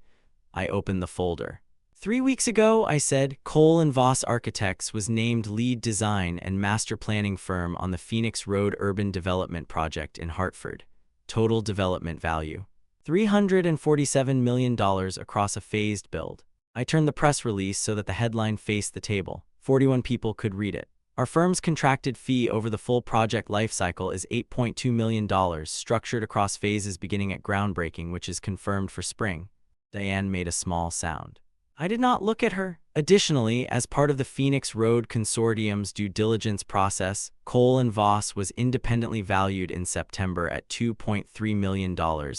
I opened the folder. 3 weeks ago, I said, Cole & Voss Architects was named lead design and master planning firm on the Phoenix Road Urban Development Project in Hartford. Total development value, $347 million across a phased build. I turned the press release so that the headline faced the table. 41 people could read it. Our firm's contracted fee over the full project lifecycle is $8.2 million, structured across phases beginning at groundbreaking, which is confirmed for spring. Diane made a small sound. I did not look at her. Additionally, as part of the Phoenix Road Consortium's due diligence process, Cole & Voss was independently valued in September at $2.3 million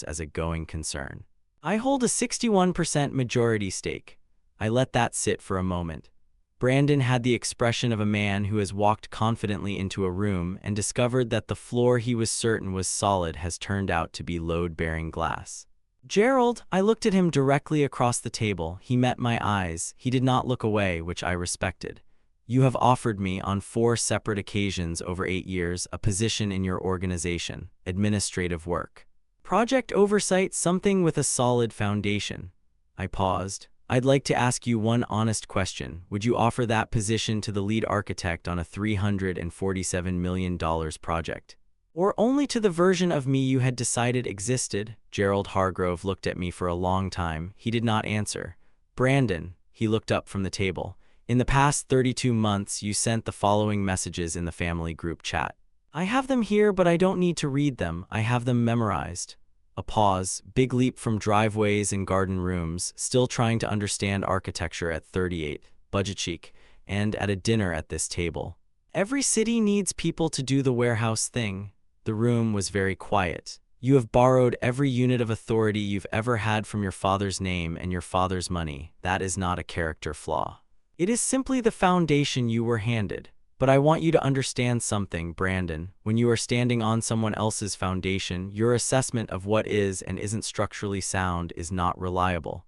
as a going concern. I hold a 61% majority stake. I let that sit for a moment. Brandon had the expression of a man who has walked confidently into a room and discovered that the floor he was certain was solid has turned out to be load-bearing glass. Gerald, I looked at him directly across the table. He met my eyes. He did not look away, which I respected. You have offered me, on 4 separate occasions over 8 years, a position in your organization, administrative work. Project oversight, something with a solid foundation. I paused. I'd like to ask you one honest question. Would you offer that position to the lead architect on a $347 million project? Or only to the version of me you had decided existed? Gerald Hargrove looked at me for a long time. He did not answer. Brandon, he looked up from the table. In the past 32 months, you sent the following messages in the family group chat. I have them here, but I don't need to read them. I have them memorized. A pause, big leap from driveways and garden rooms, still trying to understand architecture at 38, budget chic, and at a dinner at this table. Every city needs people to do the warehouse thing. The room was very quiet. You have borrowed every unit of authority you've ever had from your father's name and your father's money. That is not a character flaw. It is simply the foundation you were handed. But I want you to understand something, Brandon. When you are standing on someone else's foundation, your assessment of what is and isn't structurally sound is not reliable.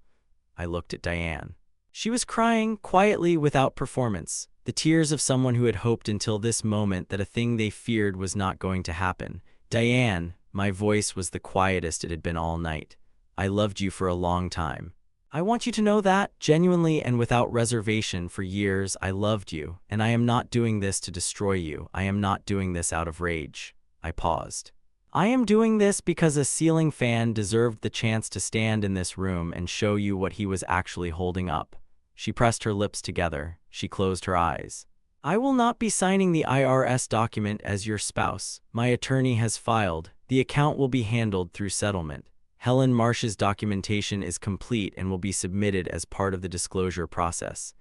I looked at Diane. She was crying, quietly, without performance. The tears of someone who had hoped until this moment that a thing they feared was not going to happen. Diane, my voice was the quietest it had been all night. I loved you for a long time. I want you to know that, genuinely and without reservation. For years, I loved you, and I am not doing this to destroy you. I am not doing this out of rage. I paused. I am doing this because a ceiling fan deserved the chance to stand in this room and show you what he was actually holding up. She pressed her lips together. She closed her eyes. I will not be signing the IRS document as your spouse. My attorney has filed. The account will be handled through settlement. Helen Marsh's documentation is complete and will be submitted as part of the disclosure process.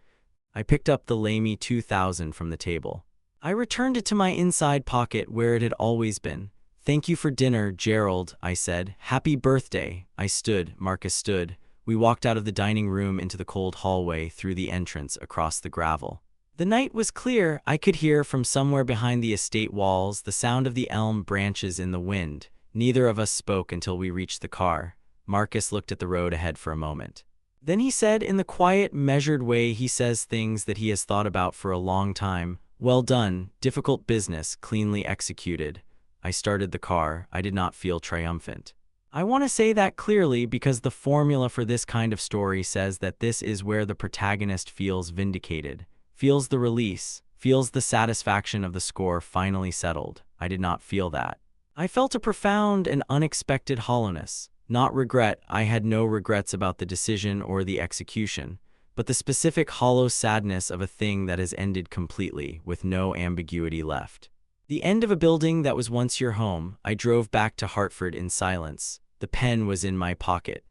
I picked up the Lamy 2000 from the table. I returned it to my inside pocket where it had always been. Thank you for dinner, Gerald, I said. Happy birthday. I stood. Marcus stood. We walked out of the dining room into the cold hallway through the entrance across the gravel. The night was clear. I could hear from somewhere behind the estate walls the sound of the elm branches in the wind. Neither of us spoke until we reached the car. Marcus looked at the road ahead for a moment. Then he said, in the quiet, measured way he says things that he has thought about for a long time, "Well done, difficult business, cleanly executed." I started the car. I did not feel triumphant. I want to say that clearly because the formula for this kind of story says that this is where the protagonist feels vindicated, feels the release, feels the satisfaction of the score finally settled. I did not feel that. I felt a profound and unexpected hollowness. Not regret. I had no regrets about the decision or the execution, but the specific hollow sadness of a thing that has ended completely, with no ambiguity left. The end of a building that was once your home. I drove back to Hartford in silence. The pen was in my pocket.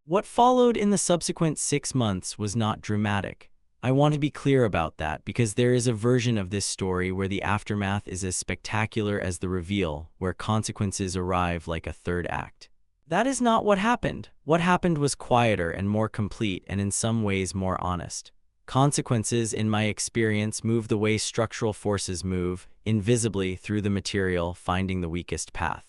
What followed in the subsequent 6 months was not dramatic. I want to be clear about that because there is a version of this story where the aftermath is as spectacular as the reveal, where consequences arrive like a third act. That is not what happened. What happened was quieter and more complete and in some ways more honest. Consequences, in my experience, move the way structural forces move, invisibly through the material, finding the weakest path.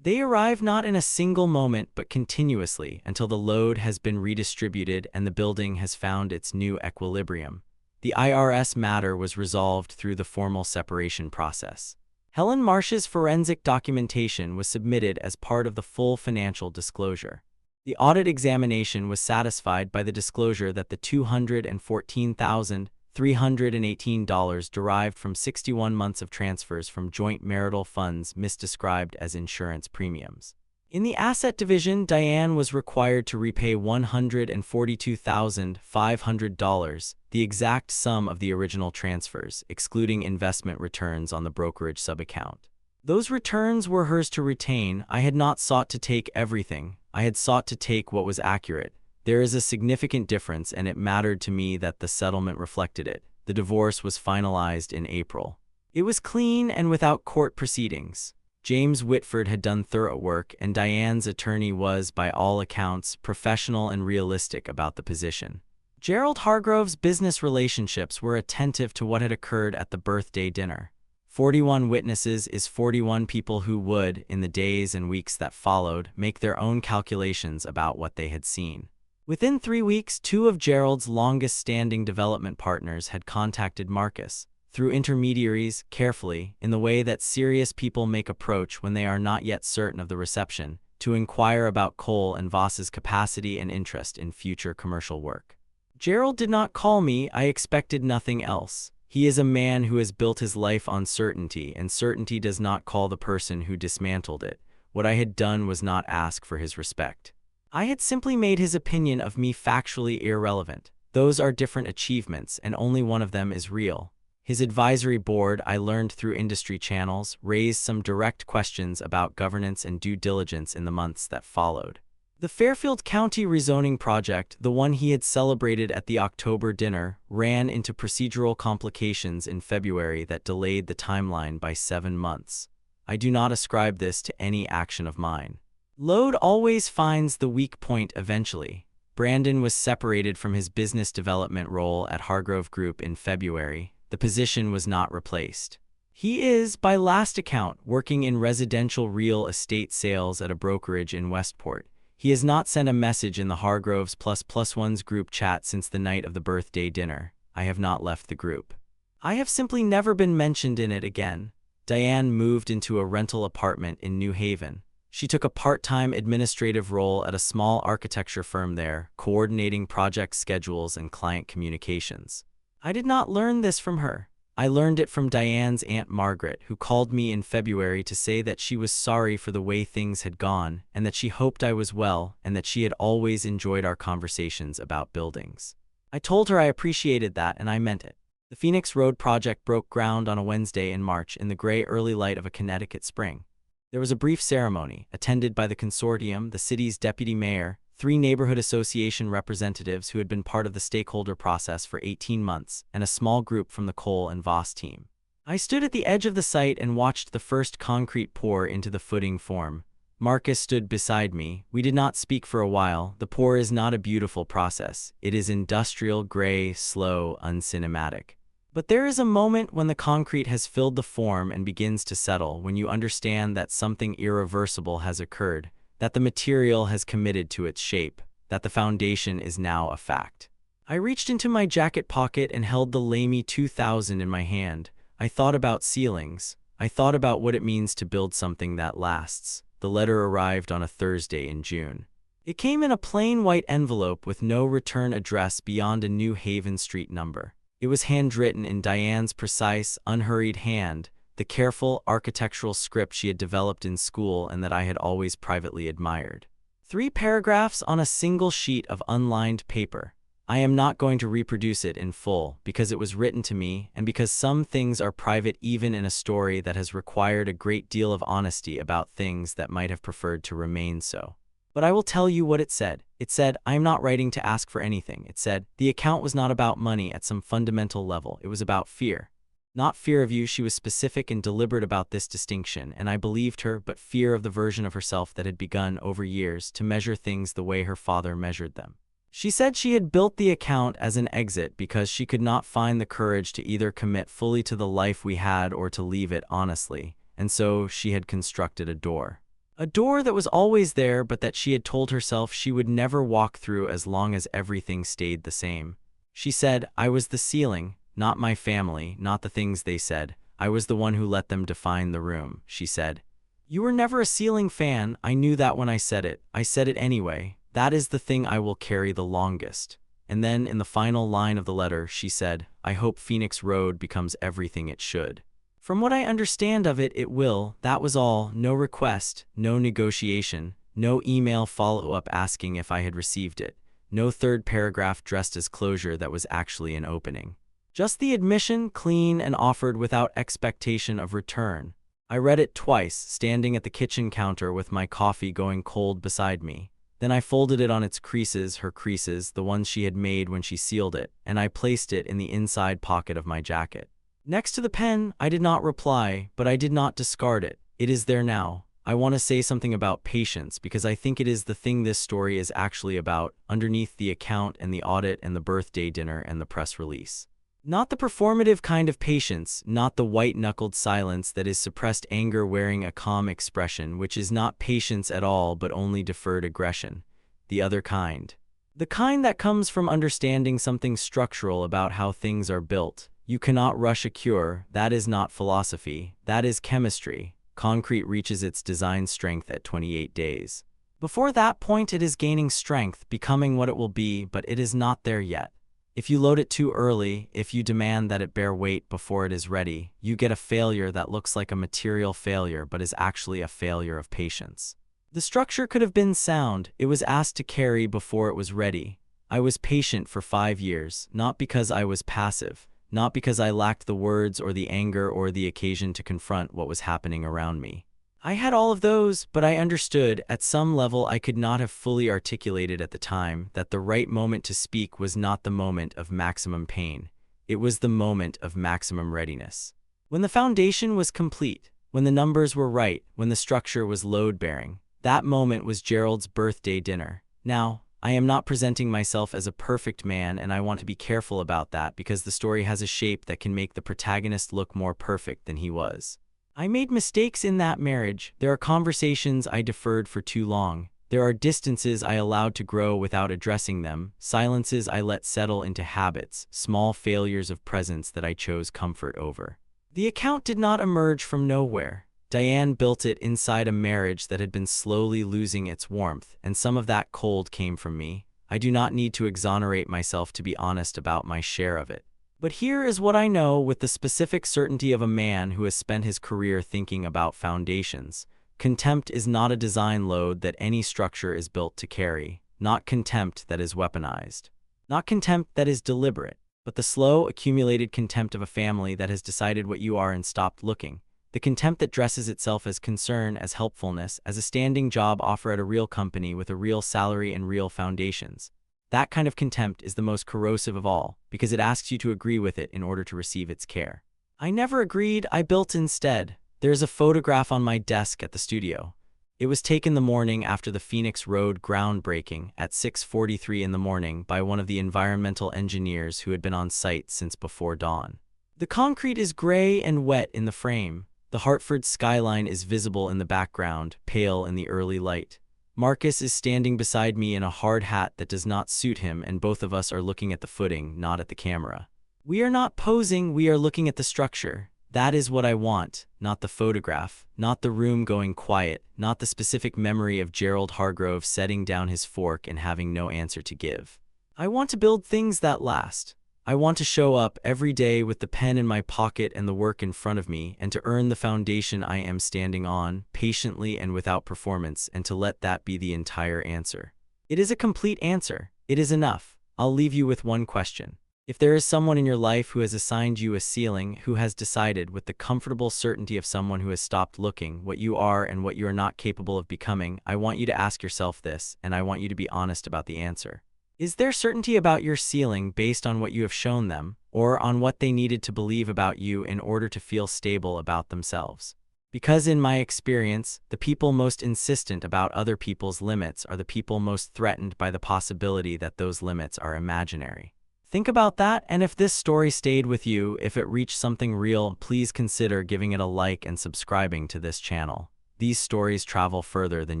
They arrive not in a single moment but continuously until the load has been redistributed and the building has found its new equilibrium. The IRS matter was resolved through the formal separation process. Helen Marsh's forensic documentation was submitted as part of the full financial disclosure. The audit examination was satisfied by the disclosure that the $214,318 derived from 61 months of transfers from joint marital funds misdescribed as insurance premiums. In the asset division, Diane was required to repay $142,500, the exact sum of the original transfers, excluding investment returns on the brokerage subaccount. Those returns were hers to retain. I had not sought to take everything. I had sought to take what was accurate. There is a significant difference, and it mattered to me that the settlement reflected it. The divorce was finalized in April. It was clean and without court proceedings. James Whitford had done thorough work, and Diane's attorney was, by all accounts, professional and realistic about the position. Gerald Hargrove's business relationships were attentive to what had occurred at the birthday dinner. 41 witnesses is 41 people who would, in the days and weeks that followed, make their own calculations about what they had seen. Within 3 weeks, 2 of Gerald's longest-standing development partners had contacted Marcus, through intermediaries, carefully, in the way that serious people make approach when they are not yet certain of the reception, to inquire about Cole and Voss's capacity and interest in future commercial work. Gerald did not call me. I expected nothing else. He is a man who has built his life on certainty, and certainty does not call the person who dismantled it. What I had done was not ask for his respect. I had simply made his opinion of me factually irrelevant. Those are different achievements, and only one of them is real. His advisory board, I learned through industry channels, raised some direct questions about governance and due diligence in the months that followed. The Fairfield County rezoning project, the one he had celebrated at the October dinner, ran into procedural complications in February that delayed the timeline by 7 months. I do not ascribe this to any action of mine. Load always finds the weak point eventually. Brandon was separated from his business development role at Hargrove Group in February. The position was not replaced. He is, by last account, working in residential real estate sales at a brokerage in Westport. He has not sent a message in the Hargroves ++1's group chat since the night of the birthday dinner. I have not left the group. I have simply never been mentioned in it again. Diane moved into a rental apartment in New Haven. She took a part-time administrative role at a small architecture firm there, coordinating project schedules and client communications. I did not learn this from her. I learned it from Diane's Aunt Margaret, who called me in February to say that she was sorry for the way things had gone, and that she hoped I was well, and that she had always enjoyed our conversations about buildings. I told her I appreciated that, and I meant it. The Phoenix Road project broke ground on a Wednesday in March in the gray early light of a Connecticut spring. There was a brief ceremony, attended by the consortium, the city's deputy mayor, 3 neighborhood association representatives who had been part of the stakeholder process for 18 months, and a small group from the Cole and Voss team. I stood at the edge of the site and watched the first concrete pour into the footing form. Marcus stood beside me. We did not speak for a while. The pour is not a beautiful process. It is industrial, gray, slow, uncinematic. But there is a moment when the concrete has filled the form and begins to settle, when you understand that something irreversible has occurred, that the material has committed to its shape, that the foundation is now a fact. I reached into my jacket pocket and held the Lamy 2000 in my hand. I thought about ceilings. I thought about what it means to build something that lasts. The letter arrived on a Thursday in June. It came in a plain white envelope with no return address beyond a New Haven Street number. It was handwritten in Diane's precise, unhurried hand, the careful architectural script she had developed in school and that I had always privately admired. 3 paragraphs on a single sheet of unlined paper. I am not going to reproduce it in full, because it was written to me, and because some things are private even in a story that has required a great deal of honesty about things that might have preferred to remain so. But I will tell you what it said. It said, I am not writing to ask for anything. It said, the account was not about money at some fundamental level. It was about fear. Not fear of you. She was specific and deliberate about this distinction, and I believed her, but fear of the version of herself that had begun over years to measure things the way her father measured them. She said she had built the account as an exit because she could not find the courage to either commit fully to the life we had or to leave it honestly, and so she had constructed a door. A door that was always there, but that she had told herself she would never walk through as long as everything stayed the same. She said, I was the ceiling, not my family, not the things they said. I was the one who let them define the room, she said. You were never a ceiling fan. I knew that when I said it. I said it anyway. That is the thing I will carry the longest. And then, in the final line of the letter, she said, I hope Phoenix Road becomes everything it should. From what I understand of it, it will. That was all. No request, no negotiation, no email follow-up asking if I had received it, no third paragraph dressed as closure that was actually an opening. Just the admission, clean and offered without expectation of return. I read it twice, standing at the kitchen counter with my coffee going cold beside me. Then I folded it on its creases, her creases, the ones she had made when she sealed it, and I placed it in the inside pocket of my jacket. Next to the pen, I did not reply, but I did not discard it. It is there now. I want to say something about patience because I think it is the thing this story is actually about, underneath the account and the audit and the birthday dinner and the press release. Not the performative kind of patience, not the white-knuckled silence that is suppressed anger wearing a calm expression, which is not patience at all but only deferred aggression. The other kind. The kind that comes from understanding something structural about how things are built. You cannot rush a cure, that is not philosophy, that is chemistry. Concrete reaches its design strength at 28 days. Before that point it is gaining strength, becoming what it will be, but it is not there yet. If you load it too early, if you demand that it bear weight before it is ready, you get a failure that looks like a material failure but is actually a failure of patience. The structure could have been sound, it was asked to carry before it was ready. I was patient for 5 years, not because I was passive, not because I lacked the words or the anger or the occasion to confront what was happening around me. I had all of those, but I understood, at some level I could not have fully articulated at the time, that the right moment to speak was not the moment of maximum pain. It was the moment of maximum readiness. When the foundation was complete, when the numbers were right, when the structure was load-bearing, that moment was Gerald's birthday dinner. Now, I am not presenting myself as a perfect man, and I want to be careful about that because the story has a shape that can make the protagonist look more perfect than he was. I made mistakes in that marriage. There are conversations I deferred for too long. There are distances I allowed to grow without addressing them, silences I let settle into habits, small failures of presence that I chose comfort over. The account did not emerge from nowhere. Diane built it inside a marriage that had been slowly losing its warmth, and some of that cold came from me. I do not need to exonerate myself to be honest about my share of it. But here is what I know with the specific certainty of a man who has spent his career thinking about foundations. Contempt is not a design load that any structure is built to carry, not contempt that is weaponized, not contempt that is deliberate, but the slow, accumulated contempt of a family that has decided what you are and stopped looking. The contempt that dresses itself as concern, as helpfulness, as a standing job offer at a real company with a real salary and real foundations. That kind of contempt is the most corrosive of all, because it asks you to agree with it in order to receive its care. I never agreed, I built instead. There is a photograph on my desk at the studio. It was taken the morning after the Phoenix Road groundbreaking at 6:43 in the morning by one of the environmental engineers who had been on site since before dawn. The concrete is gray and wet in the frame. The Hartford skyline is visible in the background, pale in the early light. Marcus is standing beside me in a hard hat that does not suit him, and both of us are looking at the footing, not at the camera. We are not posing, we are looking at the structure. That is what I want, not the photograph, not the room going quiet, not the specific memory of Gerald Hargrove setting down his fork and having no answer to give. I want to build things that last. I want to show up every day with the pen in my pocket and the work in front of me, and to earn the foundation I am standing on, patiently and without performance, and to let that be the entire answer. It is a complete answer. It is enough. I'll leave you with one question. If there is someone in your life who has assigned you a ceiling, who has decided with the comfortable certainty of someone who has stopped looking what you are and what you are not capable of becoming, I want you to ask yourself this, and I want you to be honest about the answer. Is there certainty about your ceiling based on what you have shown them, or on what they needed to believe about you in order to feel stable about themselves? Because in my experience, the people most insistent about other people's limits are the people most threatened by the possibility that those limits are imaginary. Think about that, and if this story stayed with you, if it reached something real, please consider giving it a like and subscribing to this channel. These stories travel further than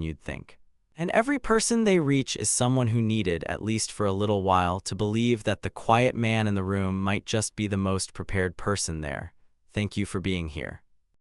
you'd think. And every person they reach is someone who needed, at least for a little while, to believe that the quiet man in the room might just be the most prepared person there. Thank you for being here.